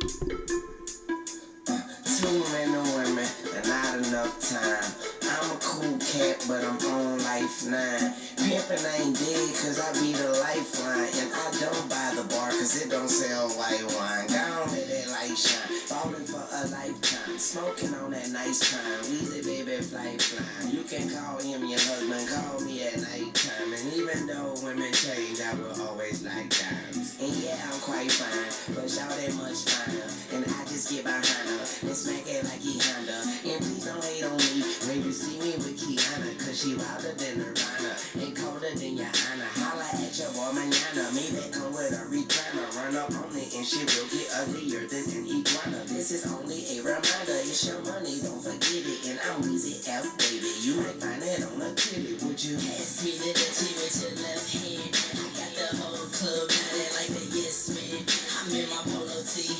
Too many women and not enough time. I'm a cool cat, but I'm on life 9. Pimpin' ain't dead, cause I be the lifeline. And I don't buy the bar, cause it don't sell white wine. Gone let that light shine, falling for a lifetime. Smoking on that nice time, Weezy baby flight flying. You can call him your husband, call me at nighttime. And even though women change, I will always like dimes. And yeah, I'm quite fine, but y'all that much finer. And I just get behind her and smack it like he Honda. And please don't hate on me when you see me with Kiana, cause she wilder than Nirvana and colder than your Anna. Holla at your boy manana, maybe come with a recliner. Run up on it and she will get uglier than an iguana. This is only a reminder, it's your money, don't forget it. And I'm Weezy F, baby, you might find it on a titty. Would you pass me the dirty with your left hand? I got the whole club nodding like a yes man. I'm in my polo tee,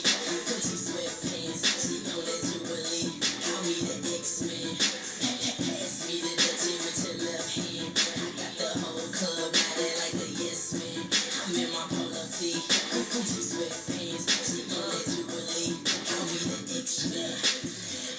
Gucci sweatpants, she know that Jubilee. Call me the X-Men. Pass me the dirty with your left hand. I got the whole club nodding like a yes man. I'm in my polo tee, Gucci sweatpants, she know that Jubilee. Call me the X-Men.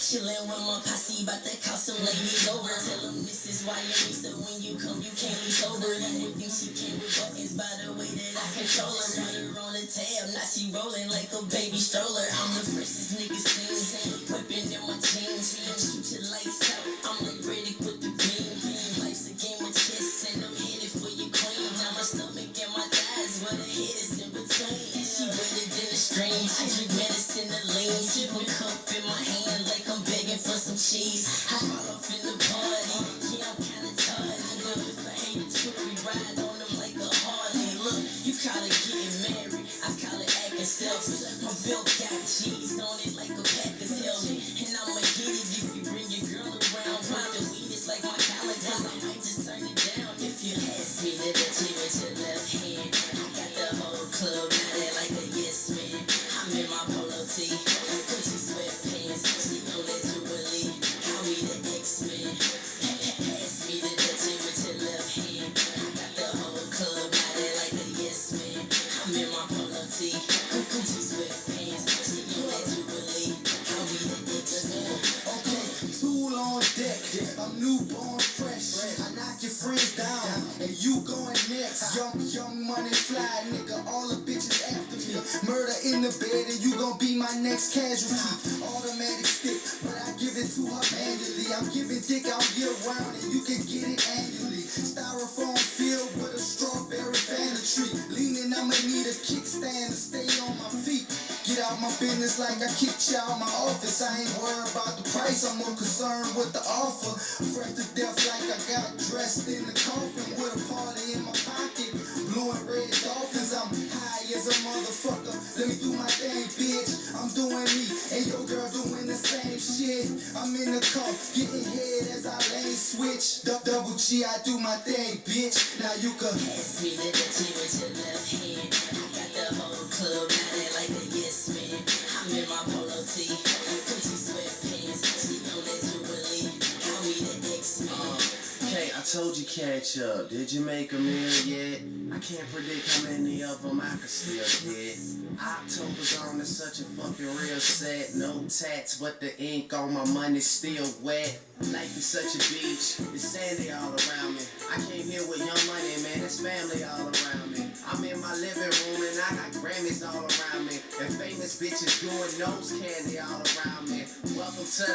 Chillin' with my posse, bout to call some ladies over. Tell them this is why you need, so when you come, you can't be sober. You would think she came with buttons by the way that I control her. Put her on the tab, now she rollin' like a baby stroller. I'm the freshest nigga seen, whippin' in my jeans. Shoot your lights out, I'm like Riddick with the beam. Life's a game of chess, and I'm headed for your queen. Now my stomach and my thighs, but her head is in between. She wetter than a stream, I drink medicine to lean. Keep a cup in my hand like I'm begging for some cheese. I fall off in the party, yeah, I'm kinda tardy. But if I hate the truth, we ride on them like a Harley. Look, you call it getting married, I call it acting selfish. My belt got cheese on it like a Packers helmet. And I'ma get it if you bring your girl around. Find the weed, it's like my calendar, I might just turn it down. If you ask me to dirty with your left hand, I got the whole club nodding like a yes man. I'm in my polo tee, Gucci sweatpants, she know that Jubilee. Call me the X-Men. Pass me the dirty with your left hand. I got the whole club nodding like a yes man. I'm in my polo tee, Gucci sweatpants, she know that Jubilee. Call me the X-Men. Okay, tool on deck, I'm newborn fresh. I knock your friends down, and you going next. Young money fly, nigga, all the bitches after me. Murder in the bed, and you gon' be my next casualty. Automatic stick, but I give it to her manually. I'm giving dick out year round, and you can get it annually. Styrofoam filled with a strawberry Fanta tree. Leaning, I'ma need a kickstand to stay on my feet. Get out my business like I kicked you out my office. I ain't worried about the price, I'm more concerned with the offer. Fresh to death like I got dressed in the coffin with a party in my pocket. Blue and red dolphins, I'm high as a motherfucker. Let me do my thing, bitch. I'm doing me, and your girl doing the same shit. I'm in the car, getting head as I lane switch. Double G, I do my thing, bitch. Now you can pass me the dirty with your left hand. I got the whole club nodding like a yes man. I'm in my polo tee, Gucci sweatpants, she know that Jubilee. Call me the X-Men. Okay, I told you catch up. Did you make a meal yet? I can't predict how many of them I can still get. October's on, it's such a fucking real set. No tats, but the ink on my money's still wet. Life is such a beach, it's sandy all around me. I came here with young money, man, it's family all around me. I'm in my living room and I got Grammys all around me. And famous bitches doing nose candy all around me. Welcome to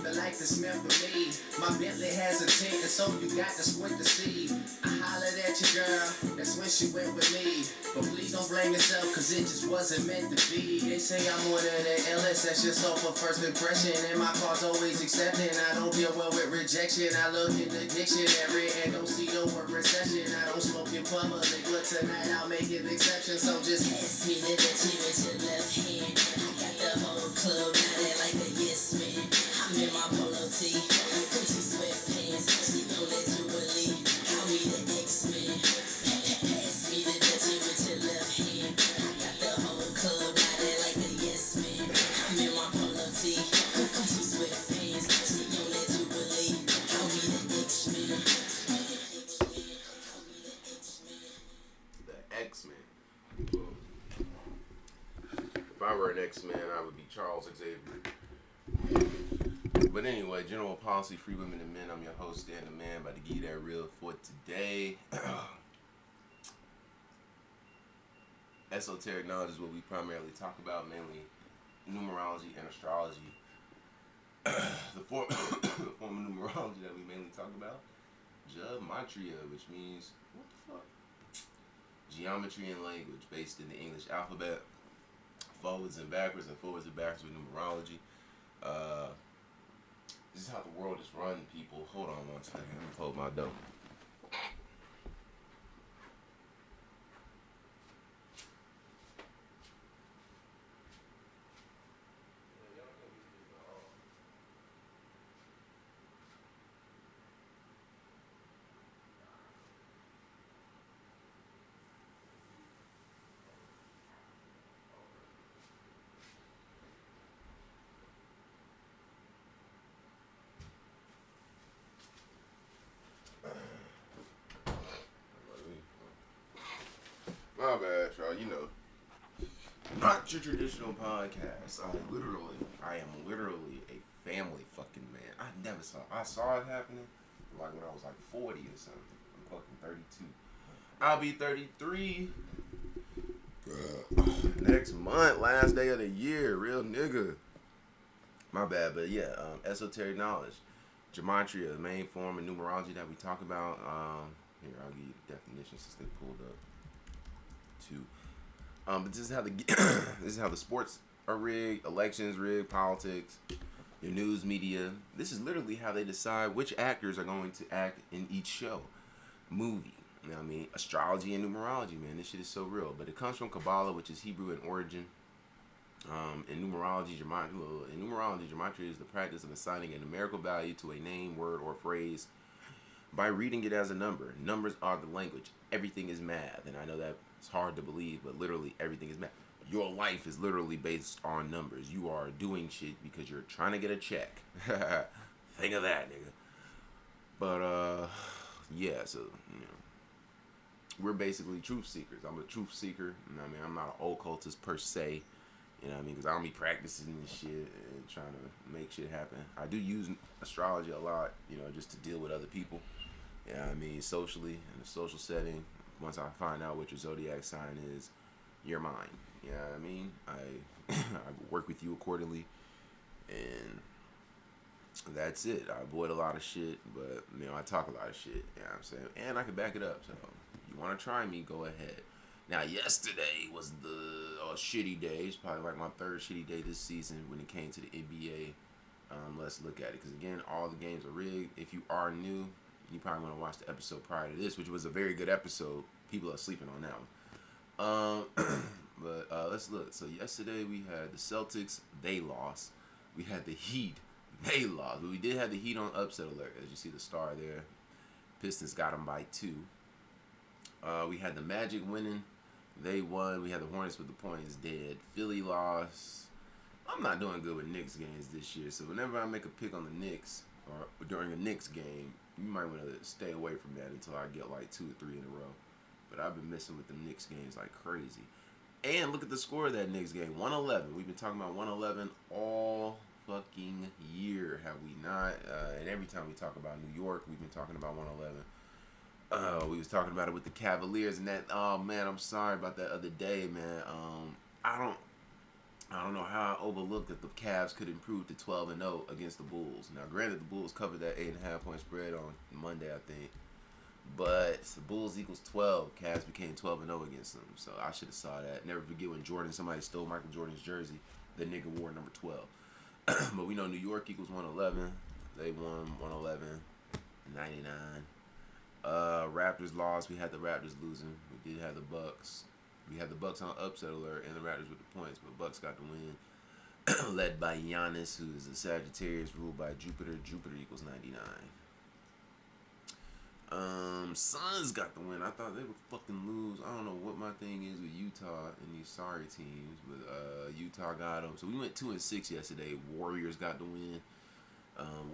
the life that's meant for me. My Bentley has a tint and so you got to squint to see. I hollered at your girl, that's when she went with me. But please don't blame yourself, cause it just wasn't meant to be. They say I'm one of the illest, that's just off of first impression. And my car's always accepted, I don't deal well with rejection. I look in the dictionary and don't see the word recession. I don't smoke in public, but tonight I'll make an exception. So just pass me the dirty with your left hand. I got the whole club nodding like a yes man. I'm in my polo tee, Gucci sweatpants, she know that Jubilee. Call me the X-Men. Pass me the dirty with your left hand. I got the whole club nodding like a yes man. I'm in my polo tee, Gucci sweatpants, she know that Jubilee. Call me the X-Men. The X-Men. If I were an X-Man, I would be Charles Xavier. But anyway, general policy, free women and men. I'm your host, Dan the Man, about to give you that real for today. Esoteric knowledge is what we primarily talk about, mainly numerology and astrology. The form of numerology that we mainly talk about, gematria, which means, what the fuck? Geometry and language, based in the English alphabet, forwards and backwards with numerology. This is how the world is run, people. Hold on one second. Let me close my door. My bad, y'all. You know, not your traditional podcast. I am literally a family fucking man. I saw it happening like when I was like 40 or something. I'm fucking 32. I'll be 33 next month, last day of the year. Real nigga. My bad, but yeah, esoteric knowledge. Gematria, the main form of numerology that we talk about. Here, I'll give you the definition since they pulled up. But this is how this is how the sports are rigged, elections rigged, politics, your news media. This is literally how they decide which actors are going to act in each show, movie. You know what I mean? Astrology and numerology, man. This shit is so real. But it comes from Kabbalah, which is Hebrew in origin. In numerology, gematria is the practice of assigning a numerical value to a name, word, or phrase by reading it as a number. Numbers are the language. Everything is math. And I know that it's hard to believe, but literally everything is math. Your life is literally based on numbers. You are doing shit because you're trying to get a check. Think of that, nigga. But, yeah, so, you know, we're basically truth seekers. I'm a truth seeker. You know what I mean? I'm not an occultist per se. You know what I mean? Because I don't be practicing this shit and trying to make shit happen. I do use astrology a lot, you know, just to deal with other people. You know what I mean? Socially, in a social setting. Once I find out what your zodiac sign is, you're mine. You know what I mean? I work with you accordingly. And that's it. I avoid a lot of shit, but, you know, I talk a lot of shit. You know what I'm saying? And I can back it up. So, you want to try me, go ahead. Now, yesterday was the shitty day. It's probably like my third shitty day this season when it came to the NBA. Let's look at it. Because, again, all the games are rigged. If you are new, you probably want to watch the episode prior to this, which was a very good episode. People are sleeping on that one. But let's look. So, yesterday we had the Celtics. They lost. We had the Heat. They lost. But we did have the Heat on upset alert. As you see the star there. Pistons got them by 2. We had the Magic winning. They won. We had the Hornets with the points dead. Philly lost. I'm not doing good with Knicks games this year. So whenever I make a pick on the Knicks or during a Knicks game, you might want to stay away from that until I get like 2 or 3 in a row. But I've been messing with the Knicks games like crazy. And look at the score of that Knicks game. 111. We've been talking about 111 all fucking year, have we not? And every time we talk about New York, we've been talking about 111. We was talking about it with the Cavaliers and that. Oh man, I'm sorry about that other day, man. I don't know how I overlooked that the Cavs could improve to 12-0 against the Bulls. Now, granted, the Bulls covered that 8.5 point spread on Monday, I think. But the Bulls equals 12. Cavs became 12-0 against them. So I should have saw that. Never forget when somebody stole Michael Jordan's jersey. The nigga wore number 12. But we know New York equals 111. They won 111, 99. Raptors lost. We had the Raptors losing. We did have the Bucks. We had the Bucks on upset alert and the Raptors with the points, but Bucks got the win. Led by Giannis, who is a Sagittarius, ruled by Jupiter. Jupiter equals 99. Suns got the win. I thought they would fucking lose. I don't know what my thing is with Utah and these sorry teams, but Utah got them. So we went 2-6 yesterday. Warriors got the win.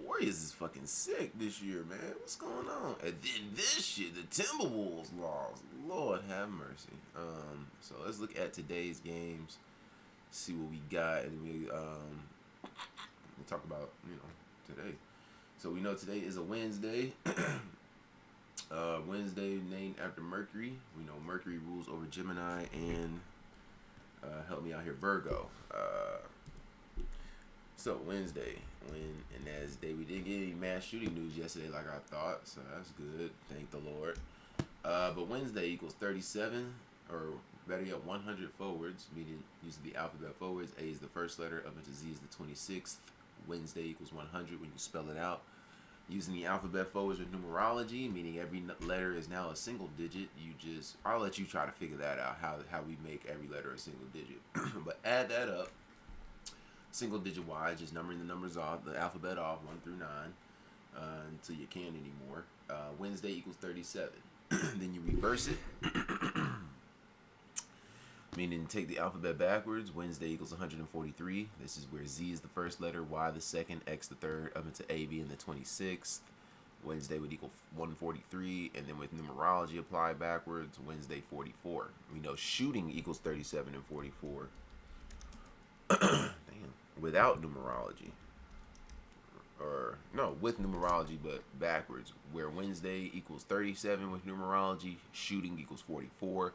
Warriors is fucking sick this year, man. What's going on? And then this shit, the Timberwolves lost. Lord have mercy. So let's look at today's games. See what we got, and we'll talk about today. So we know today is a Wednesday. Wednesday named after Mercury. We know Mercury rules over Gemini and help me out here, Virgo. So Wednesday, and as day we didn't get any mass shooting news yesterday like I thought, so that's good. Thank the Lord. But Wednesday equals 37, or better yet, 100 forwards, meaning using the alphabet forwards. A is the first letter, up into Z is the 26th. Wednesday equals 100 when you spell it out. Using the alphabet forwards with numerology, meaning every letter is now a single digit. I'll let you try to figure that out, how we make every letter a single digit. But add that up, single digit wise, just numbering the numbers off, the alphabet off, 1 through 9, until you can't anymore. Wednesday equals 37. Then you reverse it, meaning take the alphabet backwards. Wednesday equals 143. This is where Z is the first letter, Y the second, X the third, up into A being the 26th. Wednesday would equal 143, and then with numerology applied backwards, Wednesday 44. We know shooting equals 37 and 44. Damn. Without numerology. Or, no, with numerology, but backwards. Where Wednesday equals 37 with numerology, shooting equals 44.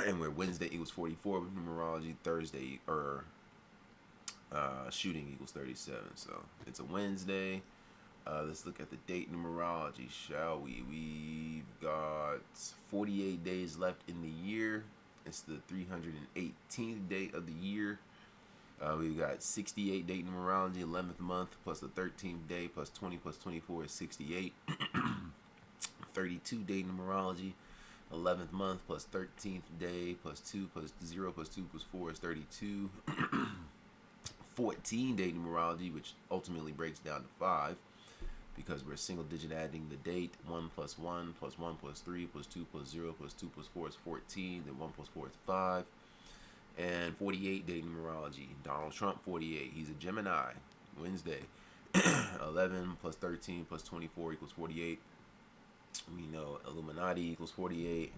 And where Wednesday equals 44 with numerology, Thursday, or shooting equals 37. So, it's a Wednesday. Let's look at the date numerology, shall we? We've got 48 days left in the year. It's the 318th day of the year. We've got 68 date numerology, 11th month, plus the 13th day, plus 20 plus 24 is 68. 32 day numerology, 11th month, plus 13th day, plus 2 plus 0 plus 2 plus 4 is 32. 14 day numerology, which ultimately breaks down to 5, because we're single digit adding the date. 1 plus 1 plus 1 plus 3 plus 2 plus 0 plus 2 plus 4 is 14. Then 1 plus 4 is 5. And 48 day numerology. Donald Trump, 48. He's a Gemini. Wednesday. 11 plus 13 plus 24 equals 48. We know Illuminati equals 48.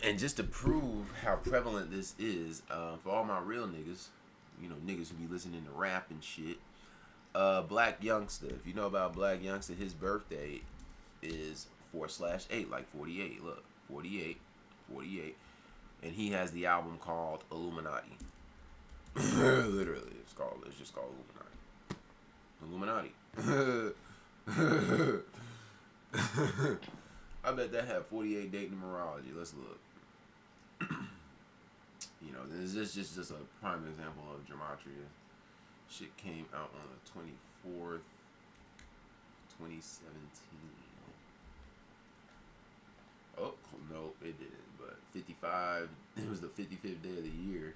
And just to prove how prevalent this is, for all my real niggas, niggas who be listening to rap and shit, Black Youngster. If you know about Black Youngster, his birthday is 4/8, like 48. Look, 48. And he has the album called Illuminati. Literally, it's just called Illuminati. I bet that had 48 date numerology. Let's look. This is just a prime example of gematria. Shit came out on the 24th, 2017. Oh, no, it didn't. But 55, it was the 55th day of the year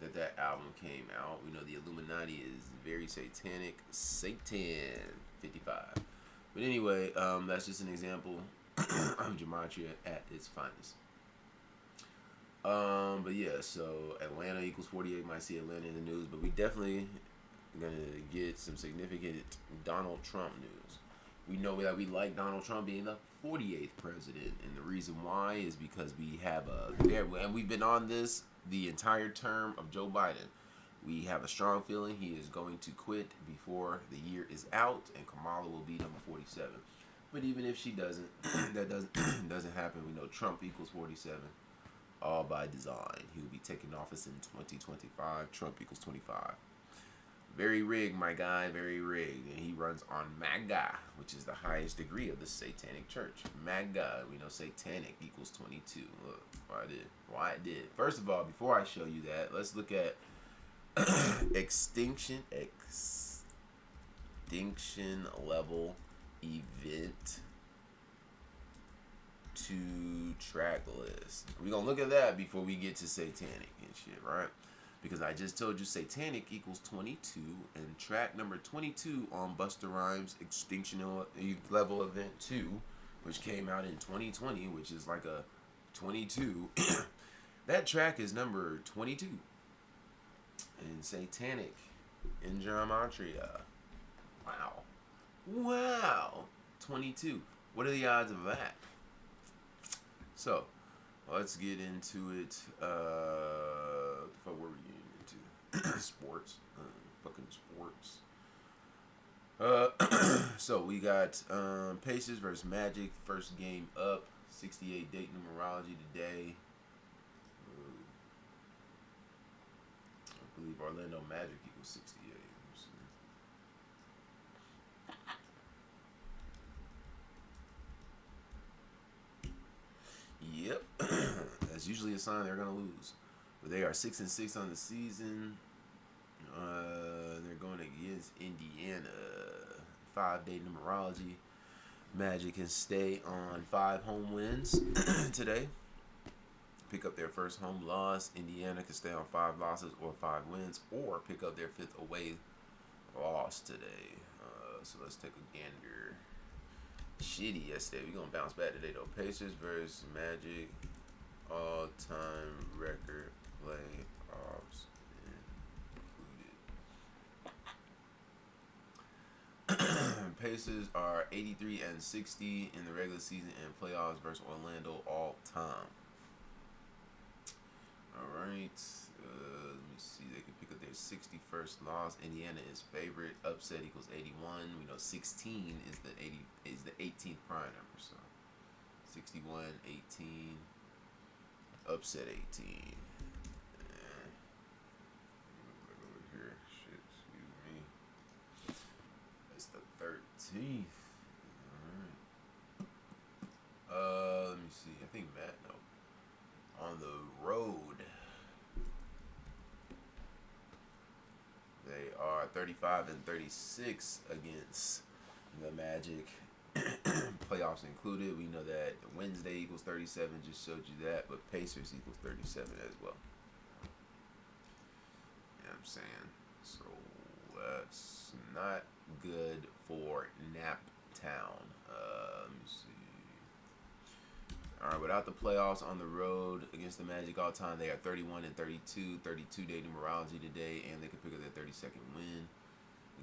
that album came out. We know the Illuminati is very satanic. Satan 55. But anyway, that's just an example of gematria at its finest. But yeah, so Atlanta equals 48. Might see Atlanta in the news, but we definitely gonna get some significant Donald Trump news. We know that we like Donald Trump being the 48th president, and the reason why is because we have and we've been on this the entire term of Joe Biden. We have a strong feeling he is going to quit before the year is out, and Kamala will be number 47. But even if she doesn't, that doesn't happen. We know Trump equals 47, all by design. He will be taking office in 2025. Trump equals 25. Very rigged, my guy, very rigged. And he runs on MAGA, which is the highest degree of the satanic church. MAGA, we know satanic equals 22. Look, why I did. First of all, before I show you that, let's look at extinction level event to track list. We're going to look at that before we get to satanic and shit, right? Because I just told you satanic equals 22, and track number 22 on Busta Rhymes' Extinction Level Event 2, which came out in 2020, which is like a 22. That track is number 22. And satanic in gematria. Wow. 22. What are the odds of that? So, Let's get into it. What were we getting into? Sports. Fucking sports. So we got Pacers versus Magic. First game up. 68 date numerology today. I believe Orlando Magic equals 68. Yep. That's usually a sign they're gonna lose. But they are 6-6 on the season. They're going against Indiana. 5-day numerology. Magic can stay on 5 home wins today. Pick up their first home loss. Indiana can stay on 5 losses or 5 wins, or pick up their 5th away loss today. So let's take a gander. Shitty yesterday. We're gonna bounce back today though. Pacers versus Magic. All-time record playoffs included. Pacers are 83-60 in the regular season and playoffs versus Orlando all time. All right. Let me see. They can pick up their 61st loss. Indiana is favorite. Upset equals 81. We know 16 is the 18th prime number. So 61, 18. Upset 18. Over here. Shit. Excuse me. That's the 13th. All right. Let me see. I think Matt. No. On the road. They are 35-36 against the Magic. Playoffs included. We know that Wednesday equals 37. Just showed you that. But Pacers equals 37 as well. You know what I'm saying? So that's not good for Naptown. Let me see. All right, without the playoffs on the road against the Magic all time, they are 31-32, 32-day numerology today, and they can pick up their 32nd win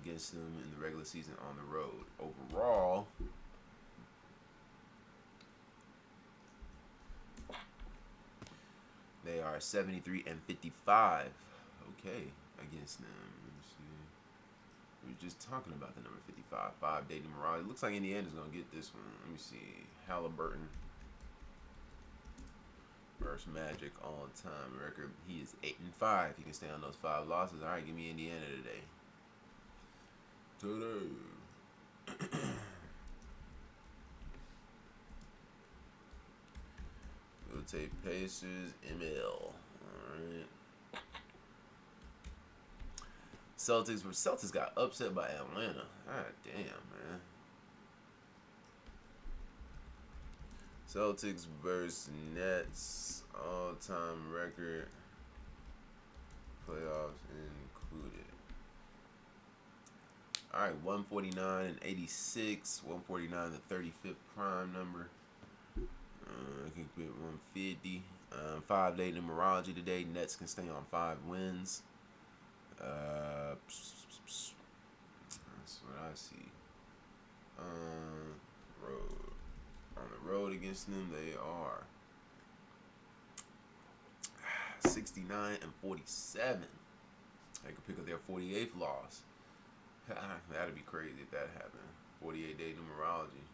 against them in the regular season on the road. Overall, they are 73-55. Okay, against them. Let me see. We were just talking about the number 55, 5-day numerology. Looks like Indiana's gonna get this one. Let me see. Halliburton versus Magic all-time record. He is 8-5. He can stay on those 5 losses. All right, give me Indiana today. We'll take Pacers, ML. All right. Celtics got upset by Atlanta. God damn, man. Celtics versus Nets, all-time record, playoffs included. All right, 149-86, 149 the 35th prime number. I can get 150. 5-day numerology today. Nets can stay on 5 wins. That's what I see. Road. On the road against them, they are 69-47. They could pick up their 48th loss. That'd be crazy if that happened. 48-day numerology.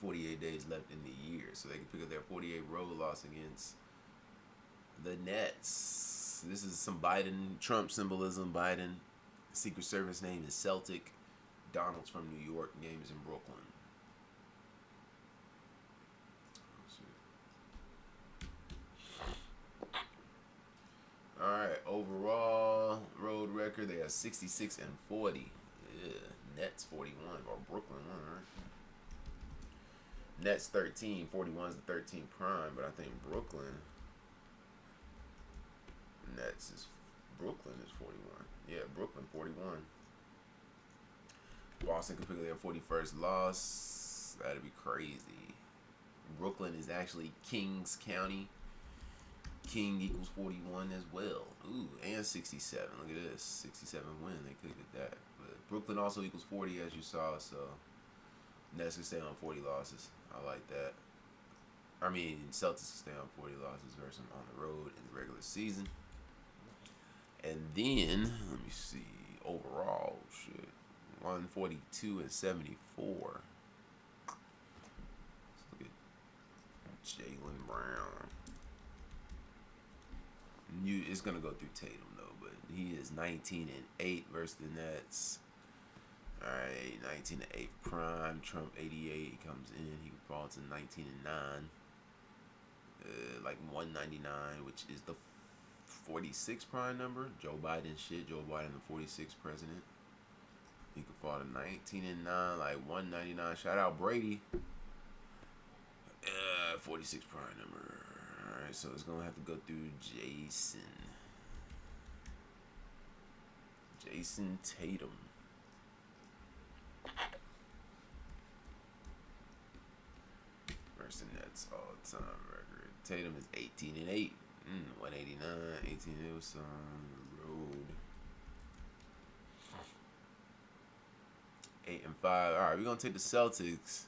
48 days left in the year, so they could pick up their 48 road loss against the Nets. This is some Trump symbolism. Biden, Secret Service name is Celtic. Donald's from New York. Game is in Brooklyn. All right, overall road record, they are 66-40. Yeah, Nets 41 or Brooklyn 1, right? Nets 13, 41 is the 13th prime, but I think Brooklyn is 41. Yeah, Brooklyn 41. Boston could pick up their 41st loss. That'd be crazy. Brooklyn is actually Kings County. King equals 41 as well. Ooh, and 67. Look at this. 67 win. They could get that. But Brooklyn also equals 40 as you saw, so Nets can stay on 40 losses. I like that. I mean, Celtics stay on 40 losses versus them on the road in the regular season. And then, let me see, overall, shit, 142 and 74. Let's look at Jaylen Brown. It's going to go through Tatum, though, but he is 19 and 8 versus the Nets. All right, 19 and 8 prime. Trump 88. He comes in. He falls to 19 and 9. Like 199, which is the 46 prime number. Joe Biden shit. Joe Biden, the 46th president. He could fall to 19 and 9, like 199. Shout out Brady. 46 prime number. All right, so it's gonna have to go through Jason Tatum. Versus Nets all-time record. Tatum is 18 and 8. 189, 18 and 8 was on the road. 8 and 5. All right, we're gonna take the Celtics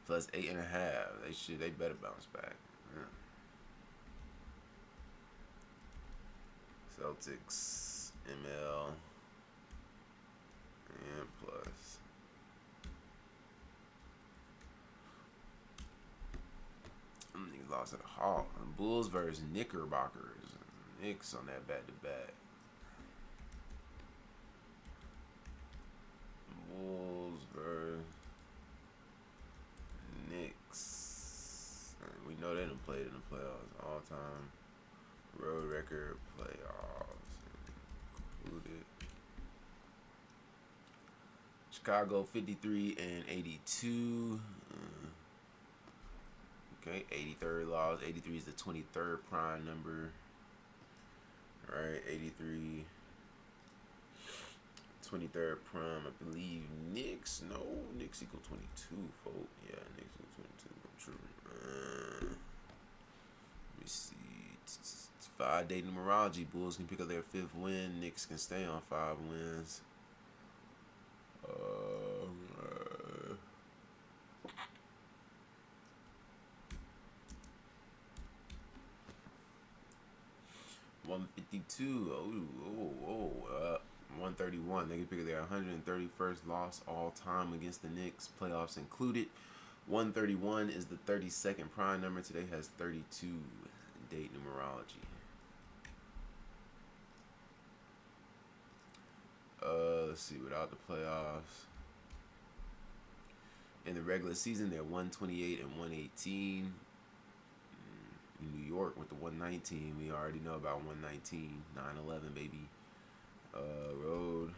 plus 8.5. They better bounce back. Yeah. Celtics, ML, and plus. Niggas lost at a Hawk. Bulls versus Knickerbockers. Knicks on that back-to-back. Bulls versus Knicks. We know they done played in the playoffs. All-time road record playoffs included. Chicago 53 and 82. Okay, 83rd loss. 83 is the 23rd prime number. All right, 83. 23rd prime, I believe. Knicks, no. Knicks equal 22, folks. Yeah, Knicks equal 22. I'm true. Let me see. 5-day numerology. Bulls can pick up their 5th win. Knicks can stay on 5 wins. $152. 131. They can pick up their 131st loss all time against the Knicks, playoffs included. 131 is the 32nd prime number. Today has 32 date numerology. Let's see, without the playoffs. In the regular season, they're 128 and 118. In New York with the 119, we already know about 119, 9/11, baby. Road.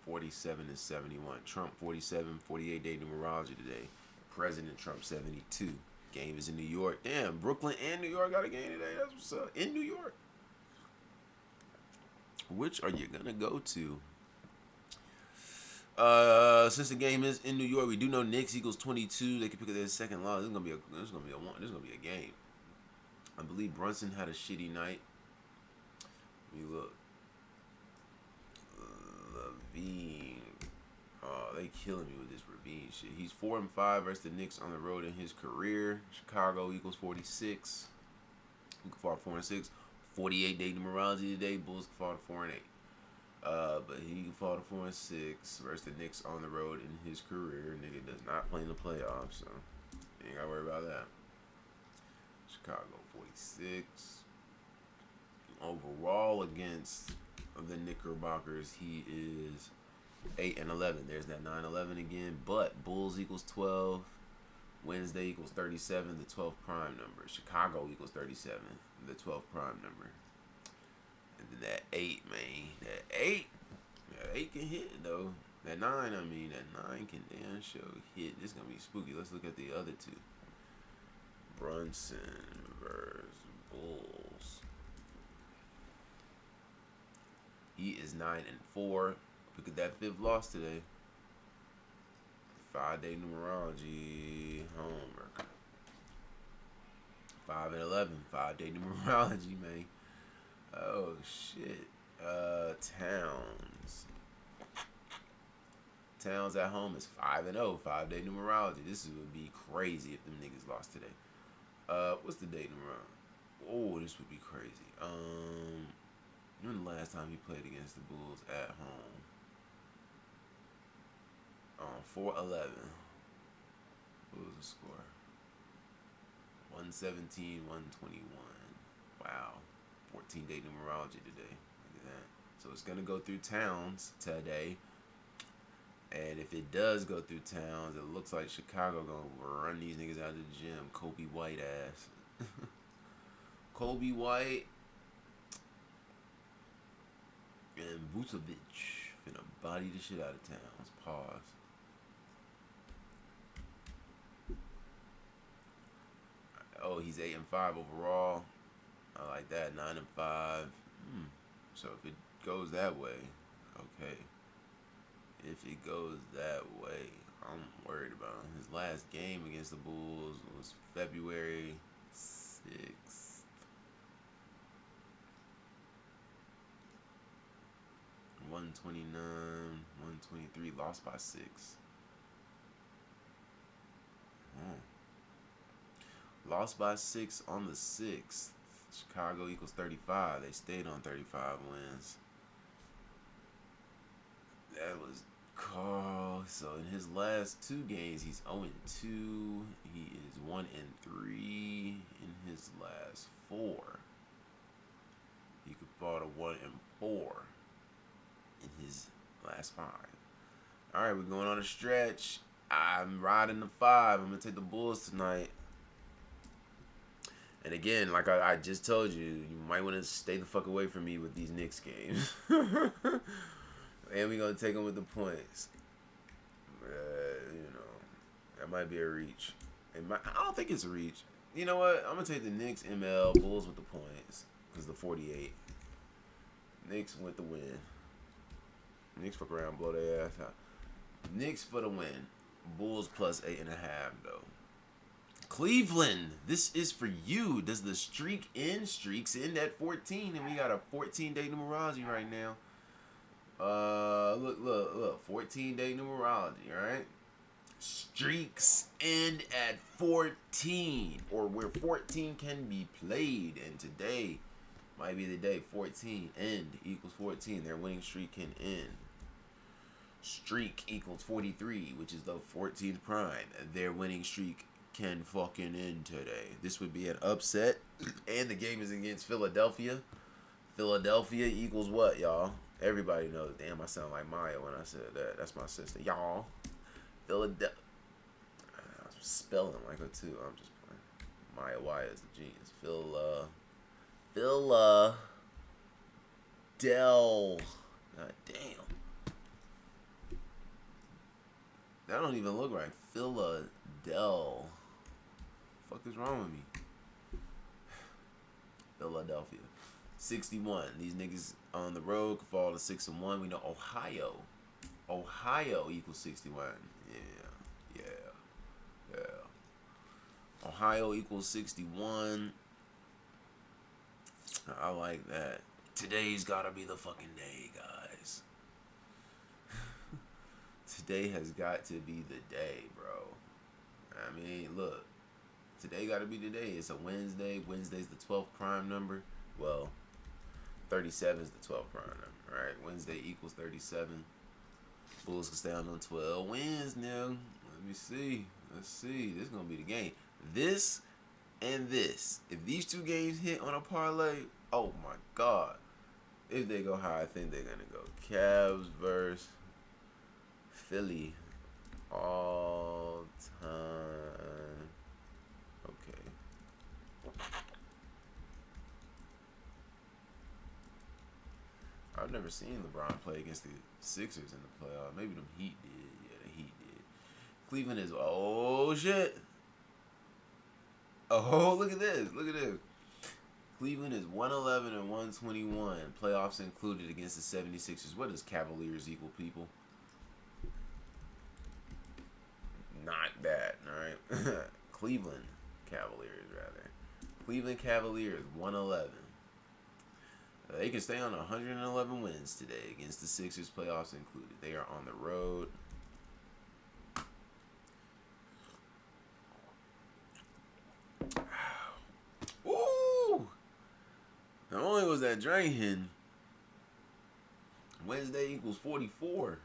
$47 and 71. Trump 47, 48 day numerology today. President Trump 72. Game is in New York. Damn, Brooklyn and New York got a game today. That's what's up. In New York. Which are you gonna go to? Since the game is in New York, we do know Knicks equals 22. They can pick up their second loss. This is gonna be a game. I believe Brunson had a shitty night. Let me look. Levine. Oh, they killing me with this Levine shit. He's 4 and 5 versus the Knicks on the road in his career. Chicago equals 46. He can fall to 4 and 6. 48 day numerology today. Bulls can fall to 4 and 8. But he can fall to 4 and 6 versus the Knicks on the road in his career. Nigga does not play in the playoffs, so you ain't gotta worry about that. Chicago 46. Overall against the Knickerbockers, he is 8 and 11. There's that 9-11 again. But Bulls equals 12. Wednesday equals 37, the 12th prime number. Chicago equals 37, the 12th prime number. And then that 8, man. That 8 can hit, though. That 9 can damn sure hit. This is going to be spooky. Let's look at the other two. Brunson versus Bulls. He is 9 and 4. Look at that 5th loss today. 5-day numerology homework. 5 and 11. 5-day numerology, man. Oh shit. Towns. Towns at home is 5-0, 5-day numerology. This would be crazy if them niggas lost today. What's the date numerology? Oh, this would be crazy. When the last time he played against the Bulls at home? 4-11. What was the score? 117, 121. Wow. 14-day numerology today. Look at that. So it's going to go through Towns today. And if it does go through Towns, it looks like Chicago going to run these niggas out of the gym. Kobe White ass. Kobe White and Vucevic finna body the shit out of Towns. Pause. Oh, he's 8-5 overall. I like that. 9-5. So if it goes that way, okay. If it goes that way, I'm worried about him. His last game against the Bulls was February 6th. 129, 123, lost by 6. Lost by 6 on the 6th. Chicago equals 35. They stayed on 35 wins. That was Carl. So in his last 2 games, he's 0-2. He is 1-3 in his last 4. He could fall to 1-4 in his last 5. All right, we're going on a stretch. I'm riding the 5. I'm gonna take the Bulls tonight. And again, like I just told you, you might want to stay the fuck away from me with these Knicks games. And we're going to take them with the points. That might be a reach. I don't think it's a reach. You know what? I'm going to take the Knicks, ML, Bulls with the points. Because the 48. Knicks with the win. Knicks fuck around, blow their ass out. Knicks for the win. Bulls plus 8.5, though. Cleveland, this is for you. Does the streak end? Streaks end at 14, and we got a 14-day numerology right now. Look. 14-day numerology, right? Streaks end at 14, or where 14 can be played, and today might be the day. 14 end equals 14. Their winning streak can end. Streak equals 43, which is the 14th prime. Their winning streak can fucking end today. This would be an upset, and the game is against Philadelphia. Philadelphia equals what, y'all? Everybody knows. Damn, I sound like Maya when I said that. That's my sister. Y'all. Philadelphia. I was spelling like her too. I'm just playing. Maya Wyatt is a genius. Del. God damn. That don't even look right. Philadelphia. Fuck is wrong with me? Philadelphia. 61. These niggas on the road could fall to 6-1. We know Ohio equals 61. Yeah. Ohio equals 61. I like that. Today's gotta be the fucking day, guys. Today has got to be the day, bro. I mean, look. Today gotta be the day. It's a Wednesday. Wednesday's the 12th prime number. Well, 37 is the 12th prime number, right? Wednesday equals 37. Bulls can stay on 12 wins now. Let me see. Let's see. This is going to be the game. This and this. If these 2 games hit on a parlay, oh my God. If they go high, I think they're going to go Cavs versus Philly all time. Okay. I've never seen LeBron play against the Sixers in the playoffs. Maybe them Heat did. Yeah, the Heat did. Cleveland is, oh shit. Oh, look at this. Look at this. Cleveland is 111 and 121. Playoffs included against the 76ers. What does Cavaliers equal, people? Not that, alright? Cleveland Cavaliers, rather. Cleveland Cavaliers, 111. They can stay on 111 wins today against the Sixers, playoffs included. They are on the road. Woo! Not only was that drinking, Wednesday equals 44.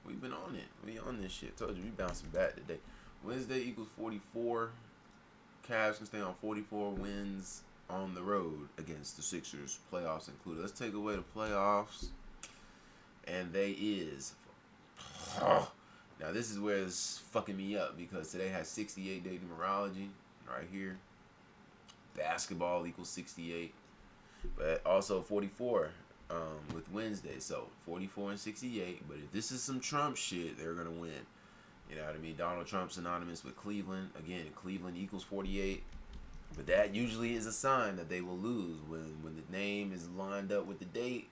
We've been on it. We on this shit. Told you we bouncing back today. Wednesday equals 44. Cavs can stay on 44 wins on the road against the Sixers, playoffs included. Let's take away the playoffs. And they is. Now, this is where it's fucking me up because today has 68 day numerology right here. Basketball equals 68. But also 44 with Wednesday. So 44 and 68. But if this is some Trump shit, they're going to win. You know what I mean? Donald Trump's synonymous with Cleveland. Again, Cleveland equals 48. But that usually is a sign that they will lose. When the name is lined up with the date,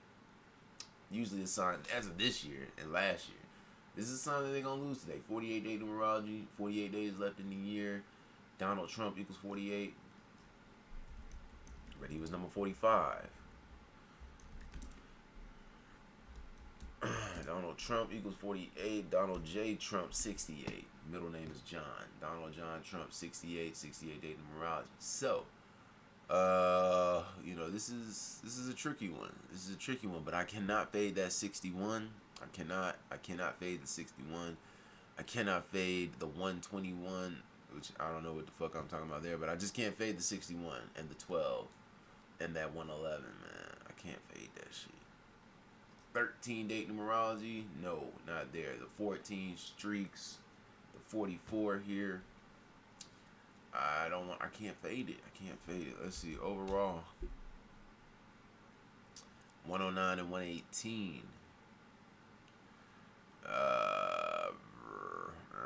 usually a sign as of this year and last year. This is a sign that they're going to lose today. 48 day numerology, 48 days left in the year. Donald Trump equals 48. But he was number 45. Donald Trump equals 48. Donald J. Trump 68. Middle name is John. Donald John Trump 68. 68 day numerology. So, you know, this is a tricky one. This is a tricky one, but I cannot fade that 61. I cannot fade the 61. I cannot fade the 121, which I don't know what the fuck I'm talking about there, but I just can't fade the 61 and the 12 and that 111, man. I can't fade that shit. 13 date numerology, no, not there. The 14 streaks, the 44 here. I can't fade it. I can't fade it. Let's see. Overall, 109 and 118. I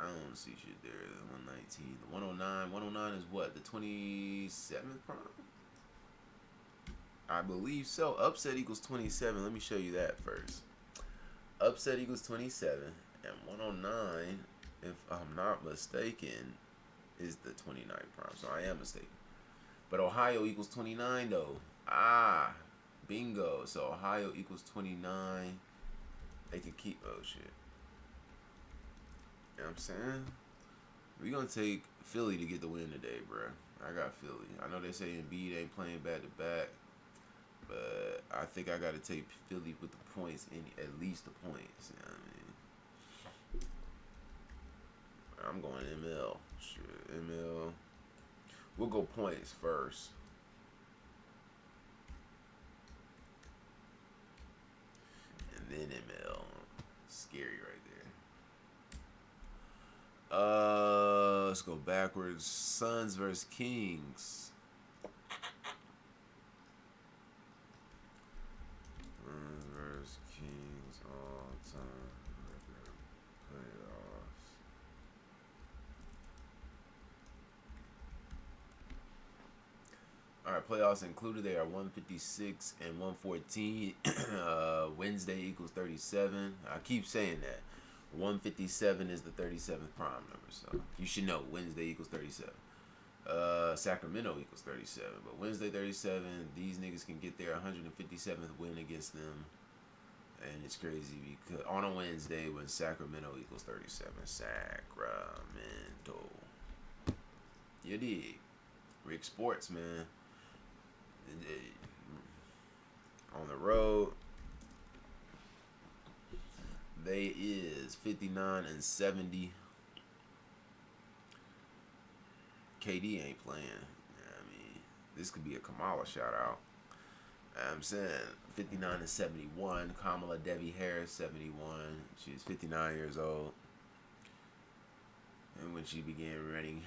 don't see shit there. The 119. The 109. 109 is what? The 27th prime? I believe so. Upset equals 27. Let me show you that first. Upset equals 27. And 109, if I'm not mistaken, is the 29th prime. So I am mistaken. But Ohio equals 29 though. Bingo. So Ohio equals 29. They can keep, oh shit. You know what I'm saying? We're going to take Philly to get the win today, bro. I got Philly. I know they say Embiid ain't playing back to back, but I think I got to take Philly with the points, at least the points. You know what I mean? I'm going ML. Shit, ML. We'll go points first. And then ML. Scary right there. Let's go backwards. Suns versus Kings. Suns versus Kings all time. Playoffs. All right, playoffs included. They are 156 and 114. Wednesday equals 37. I keep saying that. 157 is the 37th prime number, so you should know Wednesday equals 37. Sacramento equals 37, but Wednesday 37. These niggas can get their 157th win against them, and it's crazy because on a Wednesday when Sacramento equals 37, Sacramento. You dig? Rick Sports, man. On the road. They is 59 and 70. KD ain't playing. I mean, this could be a Kamala shout out. I'm saying 59 and 71. Kamala Debbie Harris 71. She's 59 years old. And when she began running,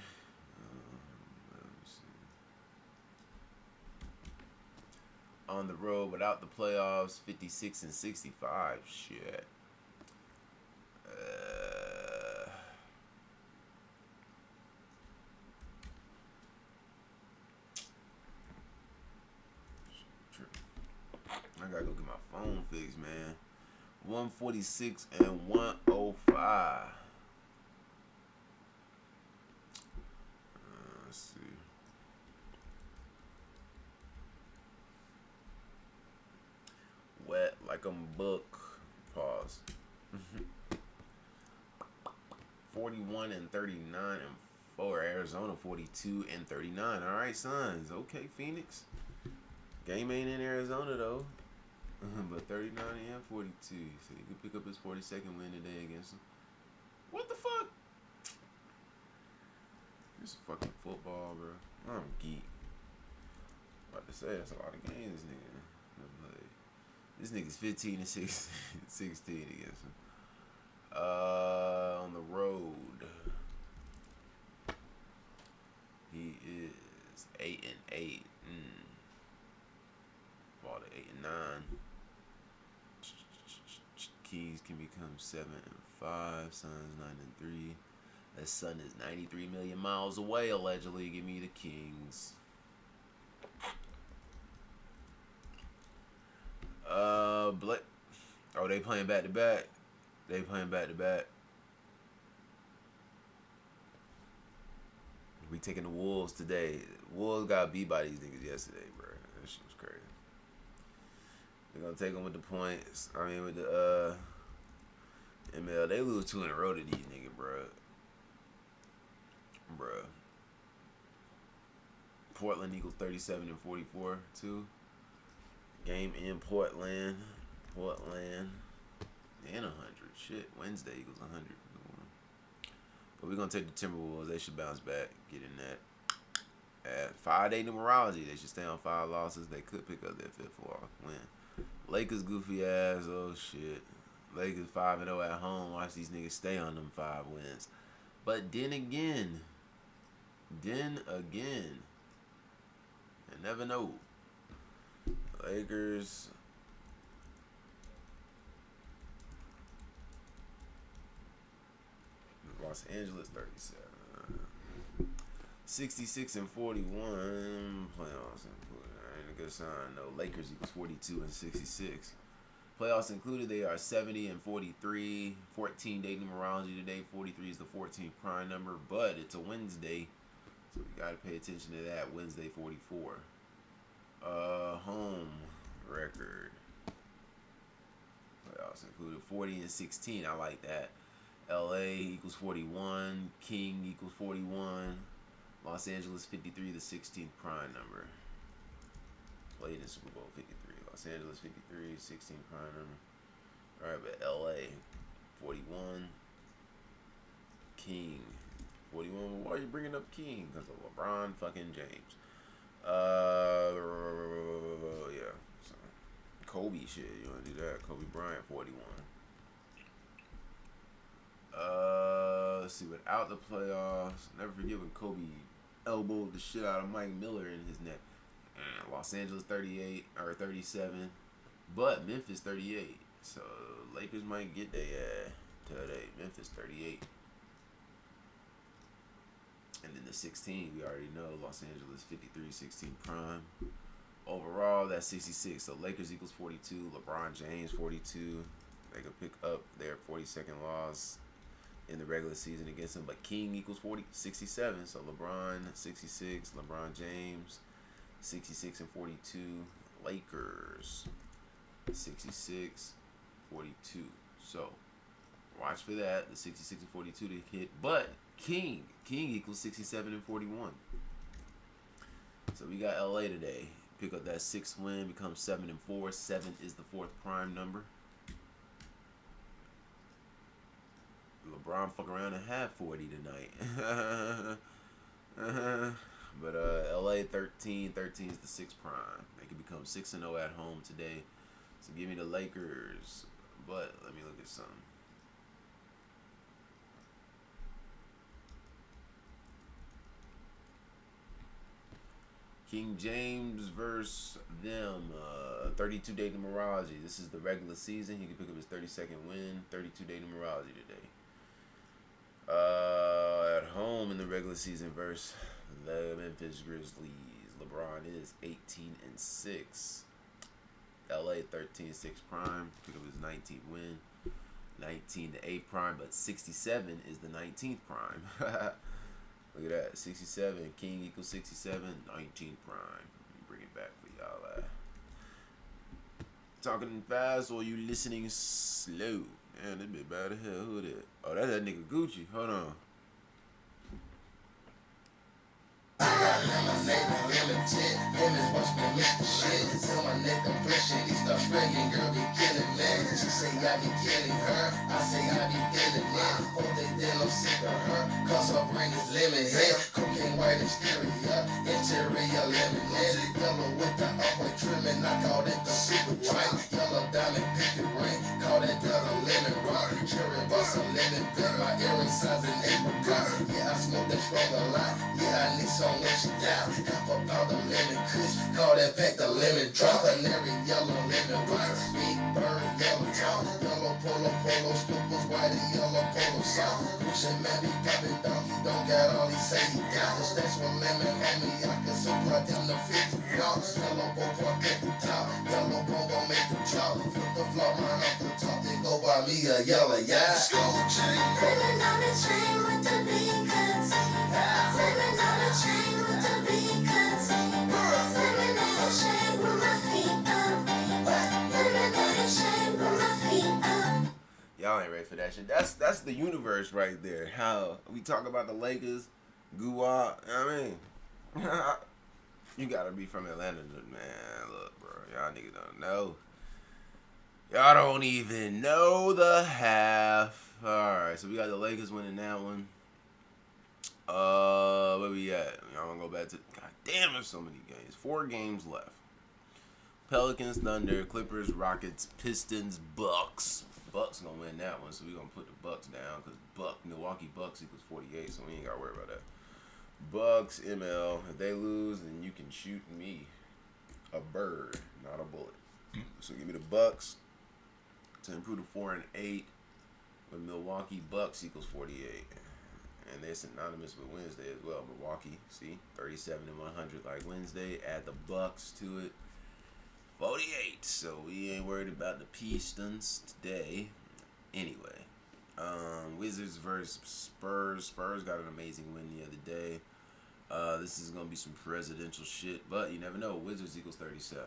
let me see. On the road without the playoffs, 56 and 65. Shit. I gotta go get my phone fixed, man. 146 and 105. Let's see. Rank 'em book. Pause. 41 and 39 and 4. Arizona 42 and 39. All right, Suns. Okay, Phoenix. Game ain't in Arizona though. But 39 and 42. So he could pick up his 42nd win today against them. What the fuck? This is fucking football, bro. I'm geek. About to say that's a lot of games this nigga. This nigga's 15 and 16 against him. On the road, he is 8 and 8. Ball to 8 and 9. Kings can become 7 and 5. Suns 9 and 3. That sun is 93 million miles away. Allegedly, give me the Kings. Oh, they playing back to back. They playing back to back. We taking the Wolves today. Wolves got beat by these niggas yesterday, bro. That shit was crazy. They're gonna take them with the points. I mean, with the ML. They lose 2 in a row to these niggas, bro. Bruh. Portland equals 37 and 44 too. Game in Portland. And 100. Shit. Wednesday equals 100. But we're gonna take the Timberwolves. They should bounce back. Get in that. At 5-day numerology, they should stay on 5 losses. They could pick up their 5th loss win. Lakers goofy ass. Oh shit. Lakers 5-0 at home. Watch these niggas stay on them 5 wins. But then again, you never know. Lakers. Los Angeles 37. 66 and 41. Playoffs included. Ain't a good sign. No. Lakers equals 42 and 66. Playoffs included, they are 70 and 43. 14-day numerology today. 43 is the 14th prime number, but it's a Wednesday, so we gotta pay attention to that. Wednesday 44. Home record. Playoffs included 40 and 16. I like that. LA equals 41. King equals 41. Los Angeles 53, the 16th prime number. Played in Super Bowl 53. Los Angeles 53, 16th prime number. Alright, but LA 41. King 41. Why are you bringing up King? Because of LeBron fucking James. Yeah. So, Kobe shit. You want to do that? Kobe Bryant 41. Let's see. Without the playoffs, never forget when Kobe elbowed the shit out of Mike Miller in his neck. Los Angeles 38 or 37, but Memphis 38. So Lakers might get their today. Memphis 38. And then the 16, we already know. Los Angeles 53, 16 prime. Overall, that's 66. So Lakers equals 42. LeBron James 42. They could pick up their 42nd loss in the regular season against him. But King equals 67. So LeBron 66. LeBron James 66 and 42. Lakers 66, 42. So watch for that. The 66 and 42 to hit. But King equals 67 and 41. So we got LA today. Pick up that 6th win, become 7 and 4. 7 is the 4th prime number. LeBron fuck around and have 40 tonight. But LA 13 is the 6th prime. They could become 6-0 at home today. So give me the Lakers. But let me look at something. King James versus them. 32-day numerology. This is the regular season. He can pick up his 32nd win. 32-day numerology today. At home in the regular season versus the Memphis Grizzlies. LeBron is 18 and 6. LA 13 6 prime. Pick up his 19th win. 19 to 8 prime, but 67 is the 19th prime. Look at that. 67. King equals 67. 19 prime. Let me bring it back for y'all. talking fast or you listening slow? Man, that bit bad as hell. Who that? Oh, that's that nigga Gucci. Hold on. Limited, limits, watch me miss the shit. Tell my neck I'm pushing, he start spreading, girl be killing me. She say I be killing her, I say I be feeling it. Hope they then I'm sick of her, cause her brain is limited. Cocaine white exterior, interior lemonade. Yellow with the upward trimming, I call that the super drink. Yellow diamond picket ring, call that the lemon rock. Cherry bus a lemon bit, my earring size an apricot. Yeah, I smoke that strong a lot, yeah, I need some when she down. Half a pound of lemon kush, call that pack the lemon drop. Canary yellow lemon white, big bird yellow top. Yellow polo, scoopers white and yellow polo soft. Pushing man be popping down, he don't got all he say he got. Cause that's one lemon homie, I can supply them the 50 blocks. Yellow bow park at the top, yellow bow gon' make the drop. Flip the flop mine off the top, then go buy me a yellow, yeah. Gold chain. Lemons on the chain with the big cuts. Lemons on the chain with the big cuts. Lemonade shade with my feet up. Lemonade shade with my feet up. Y'all ain't ready for that shit. That's the universe right there. How we talk about the Lakers, Guwap. I mean, you gotta be from Atlanta, man. Look, bro, y'all niggas don't know. Y'all don't even know the half. All right, so we got the Lakers winning that one. Where we at? Y'all wanna go back to? God damn, there's so many games. 4 games left. Pelicans, Thunder, Clippers, Rockets, Pistons, Bucks. Bucks gonna win that one, so we gonna put the Bucks down because Milwaukee Bucks equals 48, so we ain't gotta worry about that. Bucks, ML. If they lose, then you can shoot me a bird, not a bullet. So give me the Bucks to improve to 4-8. With Milwaukee Bucks equals 48, and they're synonymous with Wednesday as well. Milwaukee, see, 37-100 like Wednesday. Add the Bucks to it. 48. So we ain't worried about the Pistons today. Anyway, Wizards versus Spurs. Spurs got an amazing win the other day. This is gonna be some presidential shit, but you never know. Wizards equals 37.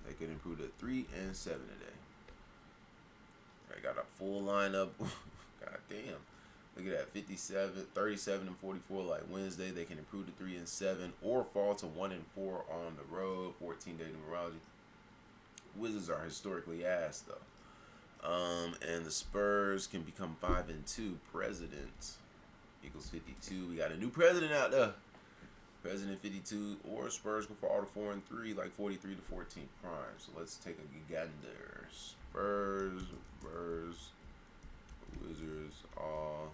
They could improve to 3-7 today. I got a full lineup. God damn. Look at that. 57, 37, and 44 like Wednesday. They can improve to 3-7 or fall to 1-4 on the road. 14-day numerology. Wizards are historically ass though. And the Spurs can become 5-2. President equals 52. We got a new president out there. President 52, or Spurs go for all to 4-3, like 43 to 14 prime. So let's take a gander. Spurs versus Wizards all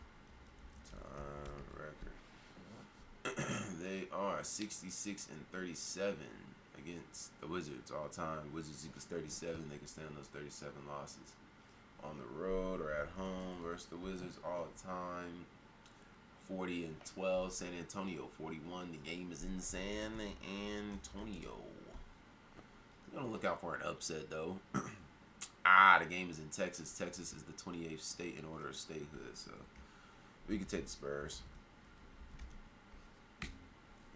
time record. They are 66-37 against the Wizards all time. Wizards equals 37. They can stand those 37 losses on the road or at home versus the Wizards all the time. 40-12. San Antonio 41. The game is in San Antonio. We're gonna look out for an upset though. The game is in Texas. Texas is the 28th state in order of statehood, so we can take the Spurs.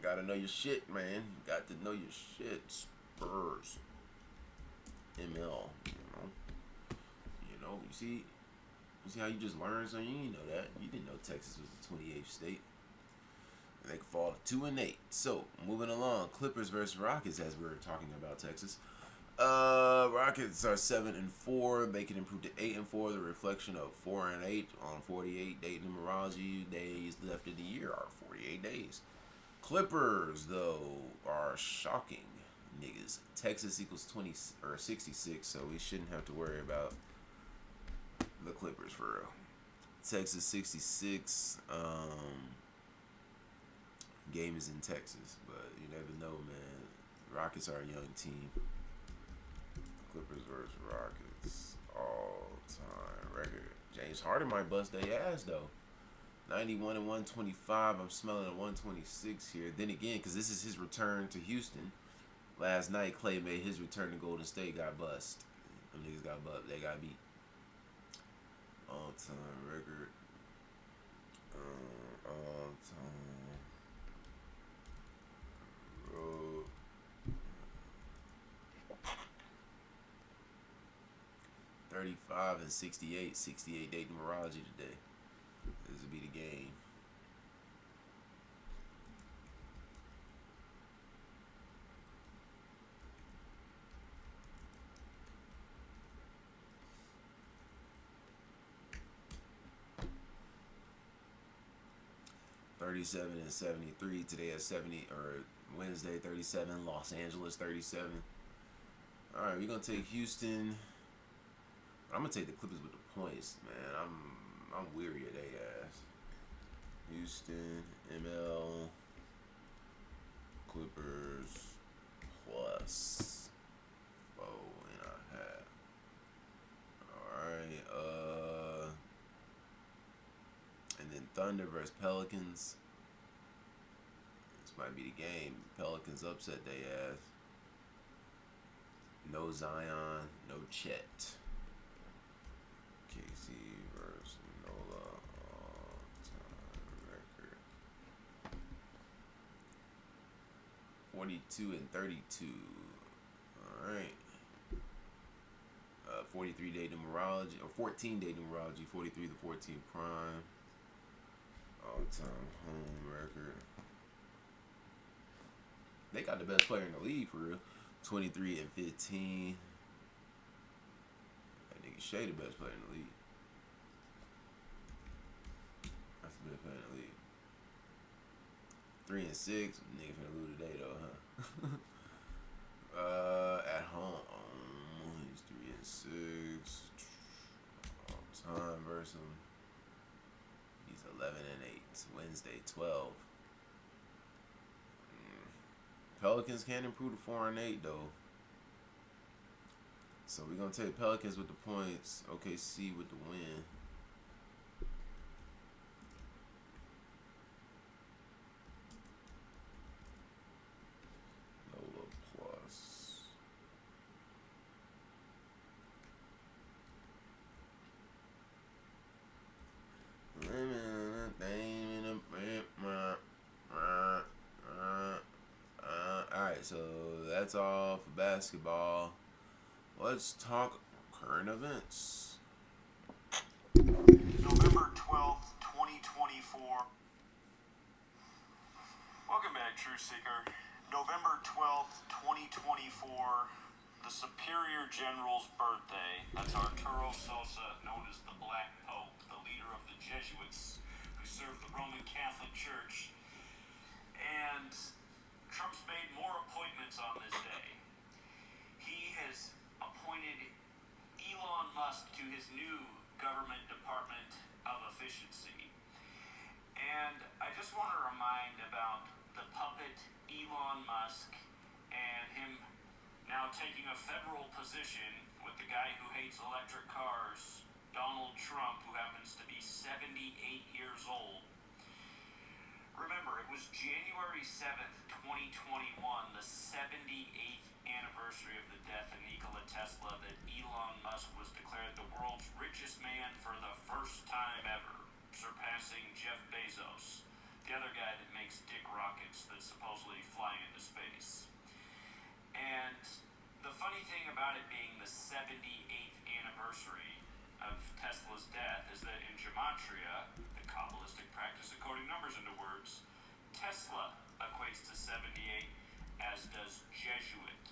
Gotta know your shit, man. Got to know your shit. Spurs. ML. You see how you just learned something? You didn't know that. You didn't know Texas was the 28th state. And they could fall to 2-8. So, moving along. Clippers versus Rockets, as we were talking about Texas. Rockets are 7-4. They can improve to 8-4. The reflection of 4-8 on 48 date numerology. Days left of the year are 48 days. Clippers, though, are shocking niggas. Texas equals 20 or 66, so we shouldn't have to worry about the Clippers for real. Texas 66. Game is in Texas, but you never know, man. Rockets are a young team. Clippers versus Rockets all time record. James Harden might bust their ass though. 91-125. I'm smelling a 126 here. Then again, because this is his return to Houston. Last night, Clay made his return to Golden State. Got bust. Them niggas got bust. They got beat. All-time record. All-time road. 35 and 68. 68 day numerology today. This will be the game. $37 and 73 today at 70, or Wednesday 37, Los Angeles 37. All right, we're gonna take Houston. I'm gonna take the Clippers with the points, man. I'm weary of they ass. Houston, ML, Clippers plus 4.5. All right, and then Thunder versus Pelicans. This might be the game. Pelicans upset they ass. No Zion, no Chet. KC versus Nola, all-time record. 42 and 32. All right. 43-day numerology, or 14-day numerology. 43 to 14 prime. All-time home record. They got the best player in the league for real. 23 and 15. That nigga Shea the best player in the league. That's the best player in the league. 3 and 6. Nigga finna lose today though, huh? At home. He's 3 and 6. All time versus him. He's 11 and 8. Wednesday 12. Pelicans can't improve to 4 and 8 though. So we're gonna take Pelicans with the points. OKC with the win. Nola plus. Alright, so that's all for basketball. Let's talk current events. November 12th, 2024. Welcome back, Truth Seeker. November 12th, 2024. The Superior General's birthday. That's Arturo Sosa, known as the Black Pope, the leader of the Jesuits who served the Roman Catholic Church. And Trump's made more appointments on this day. He has appointed Elon Musk to his new government department of efficiency. And I just want to remind about the puppet Elon Musk and him now taking a federal position with the guy who hates electric cars, Donald Trump, who happens to be 78 years old. Remember, it was January 7th, 2021, the 78th anniversary of the death of Nikola Tesla, that Elon Musk was declared the world's richest man for the first time ever, surpassing Jeff Bezos, the other guy that makes dick rockets that supposedly fly into space. And the funny thing about it being the 78th anniversary of Tesla's death is that in Gematria, the Kabbalistic practice of coding numbers into words, Tesla equates to 78, as does Jesuit.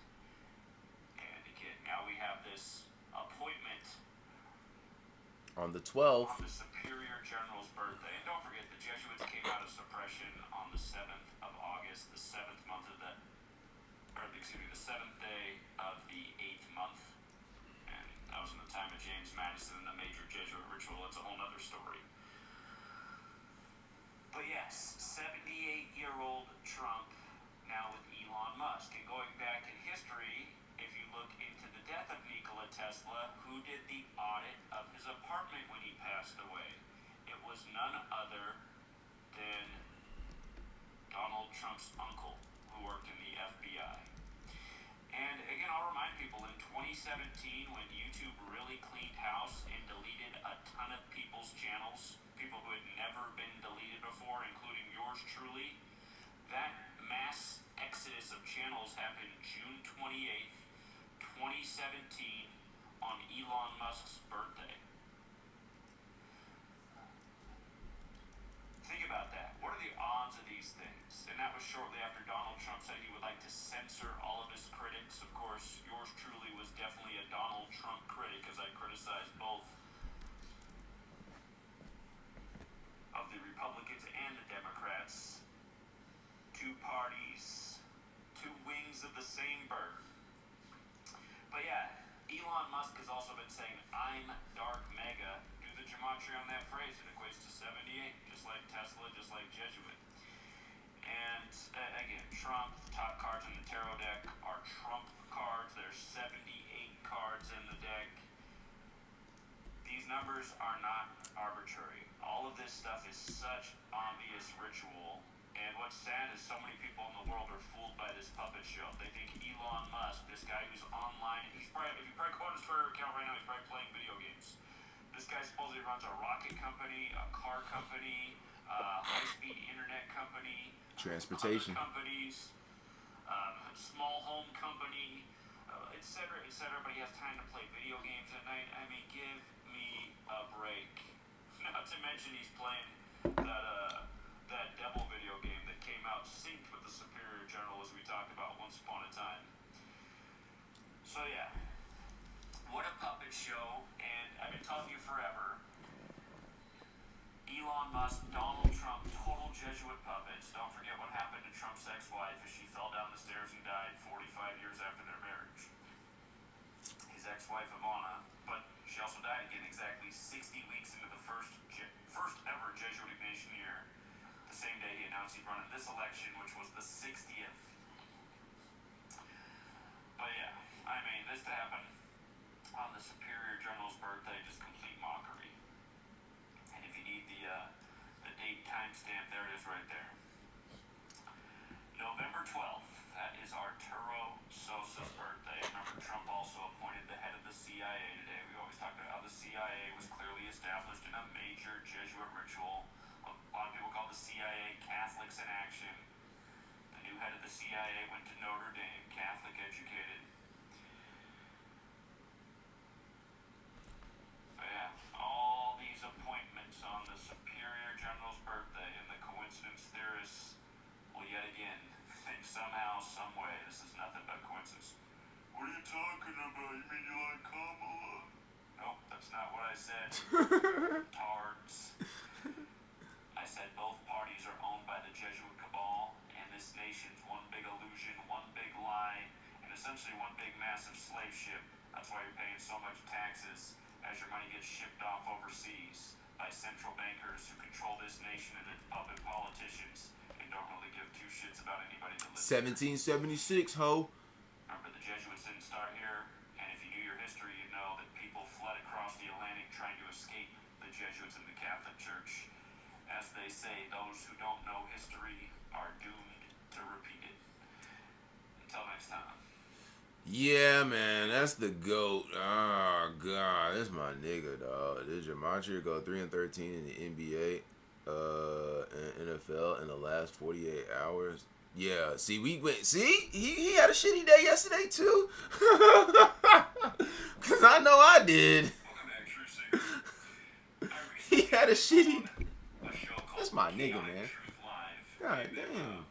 And again, now we have this appointment On the 12th. on the Superior General's birthday. And don't forget, the Jesuits came out of suppression on the 7th of August, the 7th month of the, or excuse me, the 7th day of the 8th month. And that was in the time of James Madison and the major Jesuit ritual. It's a whole nother story. But yes, 78-year-old Trump now with Elon Musk. And going back in history, if you look into the death of Nikola Tesla, who did the audit of his apartment when he passed away? It was none other than Donald Trump's uncle, who worked in the FBI. And again, I'll remind people, in 2017, when YouTube really cleaned house and deleted a ton of people's channels, people who had never been deleted before, including yours truly, that mass exodus of channels happened June 28th, 2017, on Elon Elon Musk's birthday. Think about that. What are the odds of these things? And that was shortly after Donald Trump said he would like to censor all of his critics. Of course, yours truly was definitely a Donald Trump critic, as I criticized both of the Republicans and the Democrats. Two parties, two wings of the same bird. But yeah, Elon Musk has also been saying, I'm dark mega. Do the gematria on that phrase. It equates to 78, just like Tesla, just like Jesuit. And again, Trump, top cards in the tarot deck are Trump cards. There's 78 cards in the deck. These numbers are not arbitrary. All of this stuff is such obvious ritual. And what's sad is so many people in the world are fooled by this puppet show. They think Elon Musk, this guy who's online, if you probably go on his Twitter account right now, he's probably playing video games. This guy supposedly runs a rocket company, a car company, high-speed internet company, transportation companies, small home company, etc., etc. But he has time to play video games at night. I mean, give me a break. Not to mention he's playing that devil video game that came out synced with the Superior General, as we talked about once upon a time. So yeah, what a puppet show. And I've been telling you forever, Elon Musk, Donald Trump, total Jesuit puppets. Don't forget what happened to Trump's ex-wife as she fell down the stairs and died 45 years after their marriage. His ex-wife, Ivana, but she also died again exactly 60 weeks into the first ever Jesuit Ignatian year. The same day he announced he'd run in this election, which was the 60th. But yeah, I mean, this to happen on the Superior General's birthday, just complete mockery. And if you need the date timestamp, there it is right there. November 12th, that is Arturo Sosa's birthday. Remember, Trump also appointed the head of the CIA today. We always talked about how the CIA was clearly established in a major Jesuit ritual. A lot of people call the CIA Catholics in action. The new head of the CIA went to Notre Dame, Catholic educated. But yeah, all these appointments on the Superior General's birthday, and the coincidence theorists will yet again think somehow, some way, this is nothing but coincidence. What are you talking about? You mean you like Kamala? Nope, that's not what I said. Tards. I said both parties are owned by the Jesuit cabal, and this nation's one big illusion, one big lie, and essentially one big massive slave ship. That's why you're paying so much taxes as your money gets shipped off overseas by central bankers who control this nation and its puppet politicians and don't really give two shits about anybody that lives 1776, ho. Remember, the Jesuits didn't start here, and if you knew your history, you'd know that people fled across the Atlantic trying to escape the Jesuits and the Catholic Church. As they say, those who don't know history are doomed to repeat it. Until next time. Yeah, man, that's the GOAT. Oh, God, that's my nigga, dog. Did gematria go 3-13 in the NBA, and NFL in the last 48 hours? Yeah, see, we went. See, he had a shitty day yesterday too. Cause I know I did. He had a shitty. That's my nigga, man. God damn.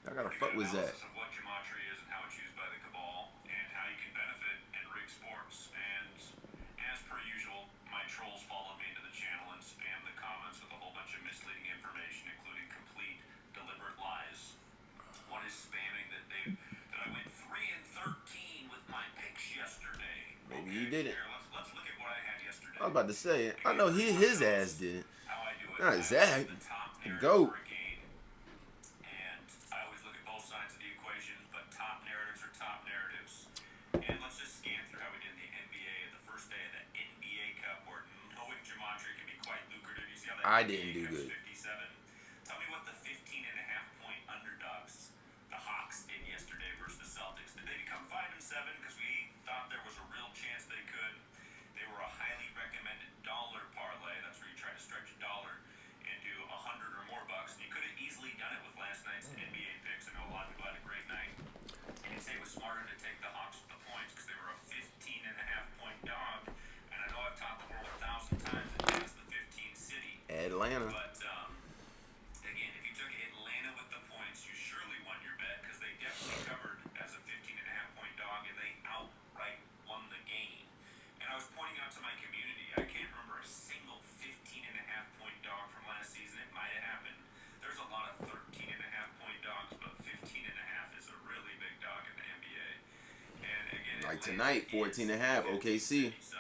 I gotta fuck with that. What gematria is and how it's used by the cabal, and how you can benefit and rig sports. And as per usual, my trolls followed me into the channel and spammed the comments with a whole bunch of misleading information, including complete deliberate lies. One is spamming that I went 3-13 with my picks yesterday. Maybe he did it. Here, let's look at what I had yesterday. I was about to say, I know his ass did it. How I do it. Not Zach. The GOAT. And I always look at both sides of the equation, but top narratives are top narratives. And let's just scan through how we did in the NBA the first day of the NBA Cup, where knowing gematria can be quite lucrative. You see how that I didn't do good. 57. Tell me what the 15.5-point underdogs, the Hawks, did yesterday versus the Celtics. Did they become 5-7 because we thought there was a real chance they could? They were a highly recommended dollar parlay. That's where you try to stretch a dollar into $100 or more bucks. And you could have easily done it with last night's NBA picks. I know a lot of people had a great night. And you'd say it was smarter to take the Hawks with the points because they were a 15.5-point dog. Atlanta. But again, if you took Atlanta with the points, you surely won your bet because they definitely covered as a 15.5-point dog, and they outright won the game. And I was pointing out to my community, I can't remember a single 15.5-point dog from last season. It might have happened. There's a lot of 13.5-point dogs, but 15.5 is a really big dog in the NBA. And again, Like Atlanta tonight, 14.5, OKC. So,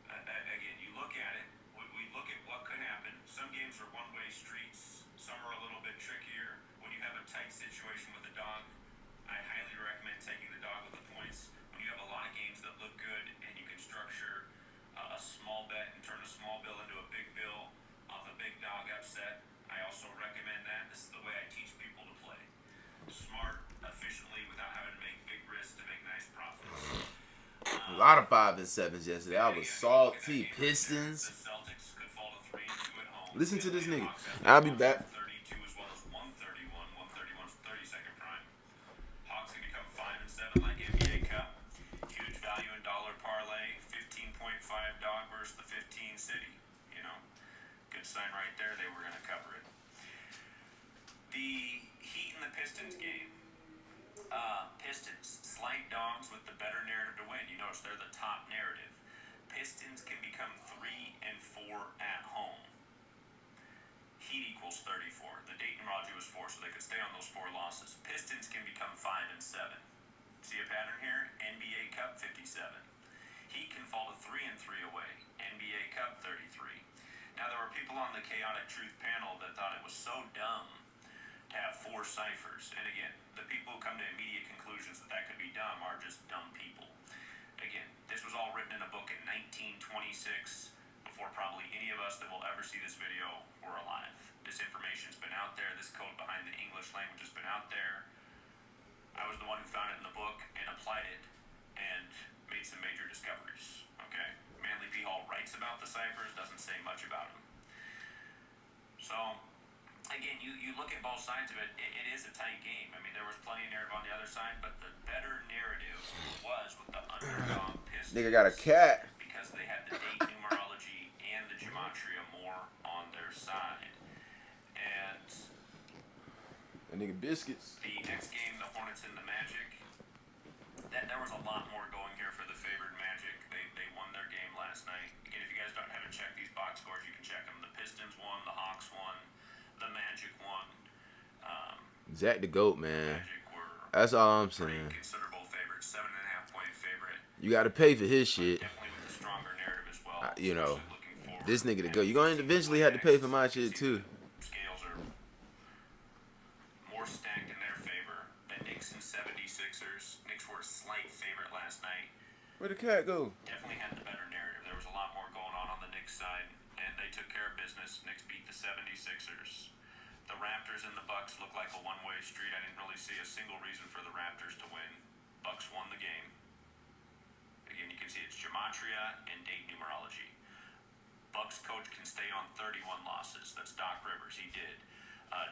again, you look at it. We look at what could happen. Some games are one-way streets. Some are a little bit trickier. When you have a tight situation with a dog, I highly recommend taking the dog with the points. When you have a lot of games that look good and you can structure a small bet and turn a small bill into a big bill off a big dog upset, I also recommend that. This is the way I teach people to play. Smart, efficiently, without having to make big risks to make nice profits. A lot of 5 and 7s yesterday. I was salty. Pistons. The Celtics could fall to 3-2 at home. Listen to this nigga. Hawks have I'll be back. 32 as well as 131. 131's 32nd prime. Hawks can become 5 and 7 like NBA Cup. Huge value in dollar parlay. 15.5 dog versus the 15 city. You know, good sign right there. They were going to cover it. The Heat and the Pistons game. Pistons, slight dogs with the better narrative to win. You notice they're the top narrative. Pistons can become 3 and 4 at home. Heat equals 34. The date numerology was 4, so they could stay on those 4 losses. Pistons can become 5 and 7. See a pattern here? NBA Cup 57. Heat can fall to 3 and 3 away. NBA Cup 33. Now there were people on the Chaotic Truth panel that thought it was so dumb to have 4 ciphers. And again, the people who come to immediate conclusions that could be dumb are just dumb people. Again, this was all written in a book in 1926, before probably any of us that will ever see this video were alive. This information's been out there. This code behind the English language has been out there. I was the one who found it in the book and applied it and made some major discoveries. Okay? Manly P. Hall writes about the ciphers, doesn't say much about them. So, again, you look at both sides of it, it is a tight game. I mean, there was plenty of narrative on the other side, but the better narrative was with the underdog Pistons. Nigga got a cat. Because they had the date numerology and the gematria more on their side. And That nigga biscuits. the next game, the Hornets and the Magic, there was a lot more going here for the favored Magic. They won their game last night. Again, if you guys haven't checked these box scores, you can check them. The Pistons won, the Hawks won, the Magic won. Zach the GOAT, man. Magic were That's all I'm pretty saying. considerable favorites, 7.5-point favorite. You got to pay for his shit. Definitely with a stronger narrative as well. You know, especially looking forward. this nigga the GOAT. You're going to eventually have to pay for my shit, too. Scales are more stacked in their favor than Knicks and 76ers. Knicks were a slight favorite last night. Where'd the cat go? Definitely had the better narrative. There was a lot more going on the Knicks side, and they took care of business. Knicks beat the 76ers. The Raptors and the Bucks looked like a one-way street. I didn't really see a single reason for the Raptors to win. Bucks won the game. Again, you can see it's gematria and date numerology. Bucks coach can stay on 31 losses. That's Doc Rivers. He did.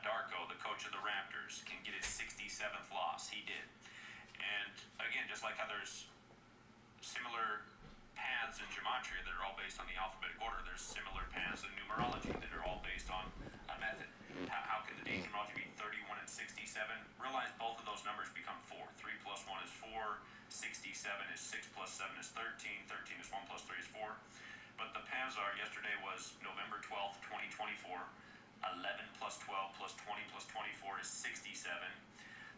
Darko, the coach of the Raptors, can get his 67th loss. He did. And again, just like how there's similar paths in gematria that are all based on the alphabetic order, there's similar paths in numerology that are all based on a method. How can the date numerology be 31 and 67? Realize both of those numbers become 4. 3 plus 1 is 4. 67 is 6 plus 7 is 13. 13 is 1 plus 3 is 4. But the paths are, yesterday was November 12th, 2024. 11 plus 12 plus 20 plus 24 is 67.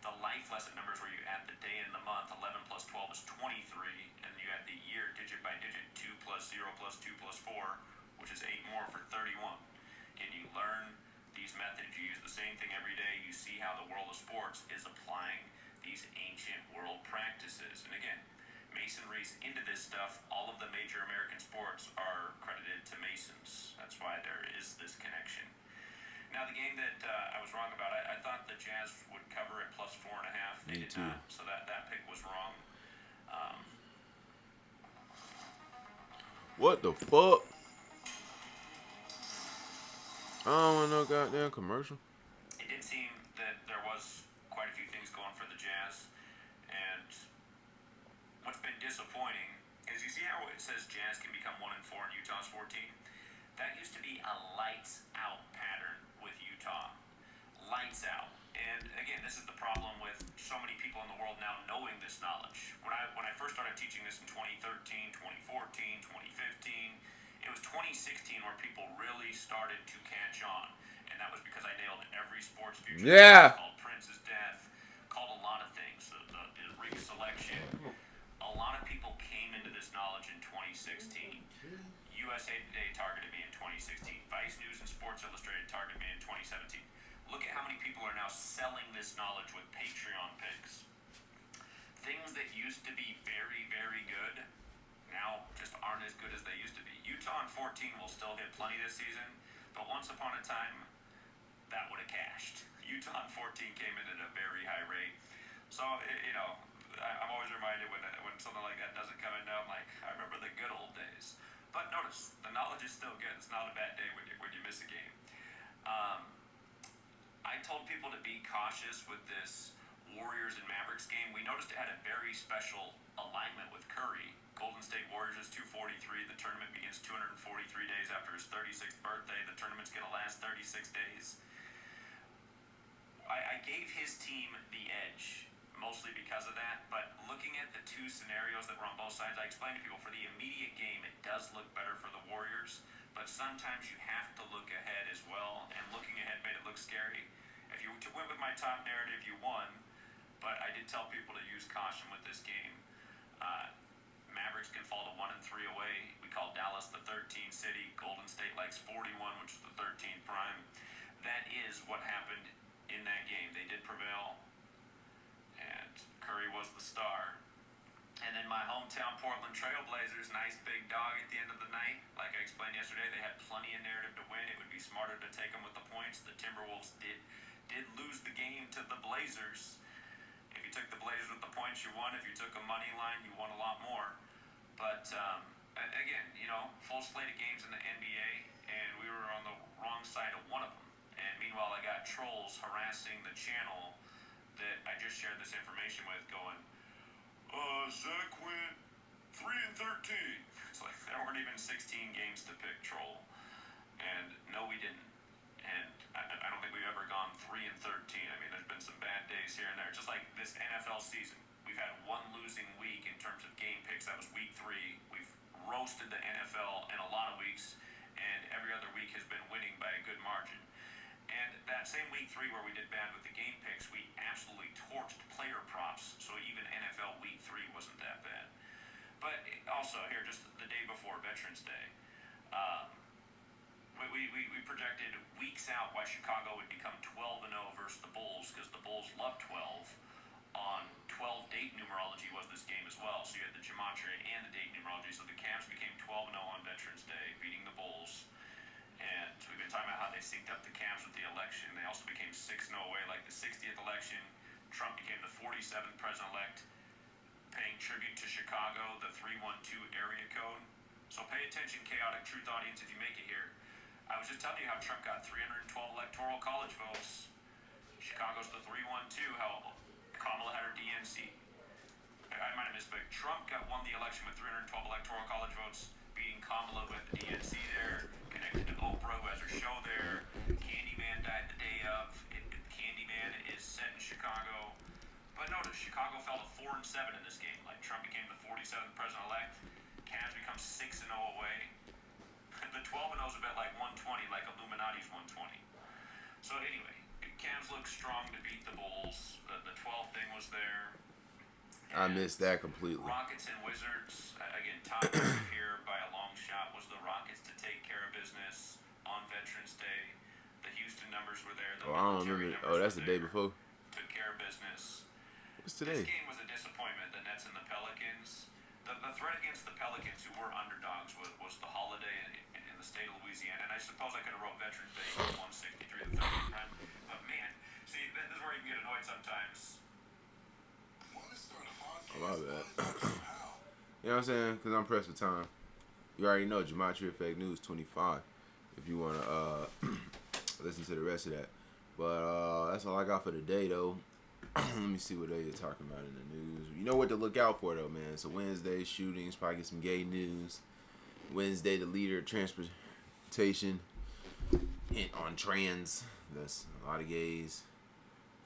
The life lesson numbers where you add the day and the month, 11 plus 12 is 23. And you add the year digit by digit, 2 plus 0 plus 2 plus 4, which is 8 more for 31. Can you learn these methods? You use the same thing every day. You see how the world of sports is applying these ancient world practices. And again, Masonry's into this stuff. All of the major American sports are credited to Masons. That's why there is this connection. Now, the game that I was wrong about, I thought the Jazz would cover at plus 4.5. They did not, so that pick was wrong. What the fuck? I don't want no goddamn commercial. It did seem that there was quite a few things going for the Jazz, and what's been disappointing is you see how it says Jazz can become 1 and 4 and Utah's 14. That used to be a lights out pattern with Utah. Lights out. And again, this is the problem with so many people in the world now knowing this knowledge. When I first started teaching this in 2013, 2014, 2015, it was 2016 where people really started to catch on. And that was because I nailed every sports future. Yeah. Called Prince's death, called a lot of things. The rig selection. A lot of people came into this knowledge in 2016. USA Today targeted me in 2016. Vice News and Sports Illustrated targeted me in 2017. Look at how many people are now selling this knowledge with Patreon picks. Things that used to be very, very good now just aren't as good as they used to be. Utah in 14 will still hit plenty this season, but once upon a time, that would have cashed. Utah in 14 came in at a very high rate. So, I'm always reminded when something like that doesn't come in now, I'm like, I remember the good old days. But notice, the knowledge is still good. It's not a bad day when you miss a game. I told people to be cautious with this Warriors and Mavericks game. We noticed it had a very special alignment with Curry. Golden State Warriors is 243. The tournament begins 243 days after his 36th birthday. The tournament's going to last 36 days. I gave his team the edge, mostly because of that. But looking at the two scenarios that were on both sides, I explained to people for the immediate game, it does look better for the Warriors. But sometimes you have to look ahead as well. And looking ahead made it look scary. If you went with my top narrative, you won. But I did tell people to use caution with this game. Mavericks can fall to 1-3 away. We call Dallas the 13 city. Golden State likes 41, which is the 13th prime. That is what happened in that game. They did prevail, and Curry was the star. And then my hometown Portland Trail Blazers, nice big dog at the end of the night. Like I explained yesterday, they had plenty of narrative to win. It would be smarter to take them with the points. The Timberwolves did lose the game to the Blazers. If you took the Blazers with the points, you won. If you took a money line, you won a lot more. But again, full slate of games in the NBA, and we were on the wrong side of one of them. And meanwhile, I got trolls harassing the channel that I just shared this information with, going, Zach went 3-13. It's like there weren't even 16 games to pick, troll. And no, we didn't. And I don't think we've ever gone 3-13. I mean, there's been some bad days here and there. Just like this NFL season, we've had one losing week in terms of game picks. That was week 3. We've roasted the NFL in a lot of weeks, and every other week has been winning by a good margin. And that same week 3 where we did bad with the game picks, we absolutely torched player props. So even NFL week 3 wasn't that bad. But also here, just the day before Veterans Day, we projected weeks out why Chicago would become 12-0 versus the Bulls, because the Bulls love 12. On 12 date numerology was this game as well. So you had the gematria and the date numerology. So the Cavs became 12-0 on Veterans Day, beating the Bulls. And we've been talking about how they synced up the Cavs with the election. They also became 6-0 away, like the 60th election. Trump became the 47th president-elect, paying tribute to Chicago, the 312 area code. So pay attention, chaotic truth audience, if you make it here. I was just telling you how Trump got 312 electoral college votes. Chicago's the 312, how Kamala had her DNC. I might have misspoke. Trump won the election with 312 electoral college votes, beating Kamala with the DNC there, connected to Oprah, who has her show there. Candyman died the day of. Candyman is set in Chicago. But notice, Chicago fell to 4-7 in this game. Like, Trump became the 47th president-elect. Cavs become 6-0 away. The 12-0 is a bit like 120, like Illuminati's 120. So anyway, Cavs look strong to beat the Bulls. The 12 thing was there. I missed that completely. Rockets and Wizards, again, top here by a long shot was the Rockets to take care of business on Veterans Day. The Houston numbers were there. The I don't remember. Oh, that's the day before. Took care of business. What's today? This game was a disappointment, the Nets and the Pelicans. The threat against the Pelicans, who were underdogs, was the holiday in the state of Louisiana. And I suppose I could have wrote Veterans Day 163 the 30th time. But man, see, this is where you can get annoyed sometimes. Oh, my bad. You know what I'm saying? Because I'm pressed for time. You already know Gematria Fake News 25 if you want to listen to the rest of that. But that's all I got for today, though. Let me see what they are talking about in the news. You know what to look out for, though, man. So Wednesday, shootings, probably get some gay news. Wednesday, the leader of transportation representation on trans. That's a lot of gays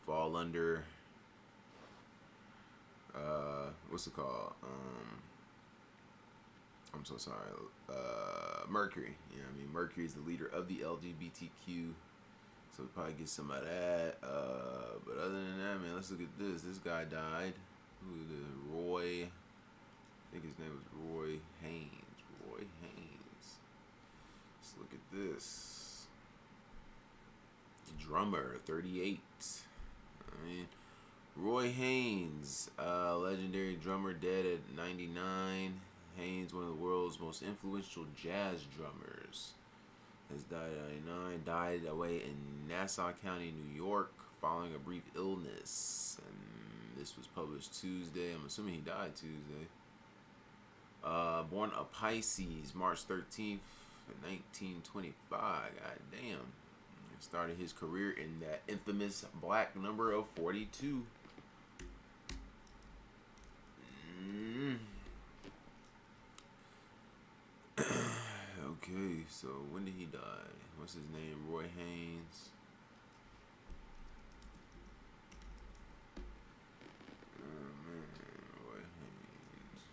fall under what's it called? I'm so sorry. Mercury. You know what I mean? Mercury is the leader of the LGBTQ. So we probably get some of that. But other than that, man, let's look at this. This guy died. Who is it? Roy. I think his name was Roy Haynes. Roy Haynes. Let's look at this. Drummer, 38. I mean, Roy Haynes, legendary drummer, dead at 99. Haynes, one of the world's most influential jazz drummers, has died at 99. Died away in Nassau County, New York, following a brief illness. And this was published Tuesday. I'm assuming he died Tuesday. Born a Pisces, March 13th, 1925. God damn. Started his career in that infamous black number of 42. Okay, so when did he die? What's his name? Roy Haynes. Oh man, Roy Haynes.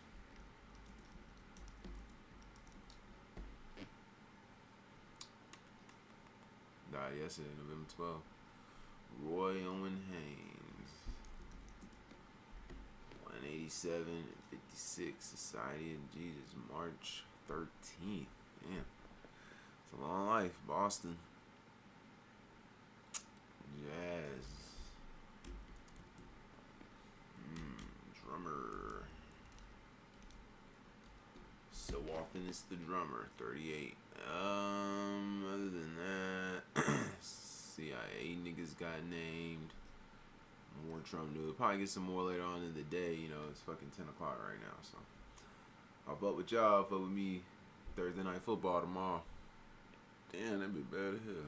Died yesterday, November 12th. Roy Owen Haynes. 187 and 56. Society of Jesus, March 13th. Damn. It's a long life. Boston. Jazz. Drummer. So often it's the drummer. 38. Other than that, CIA niggas got named. More Trump news. Probably get some more later on in the day. You know, it's fucking 10 o'clock right now. So I'll vote with y'all. Vote with me. Thursday night football tomorrow. Damn, that'd be bad as hell.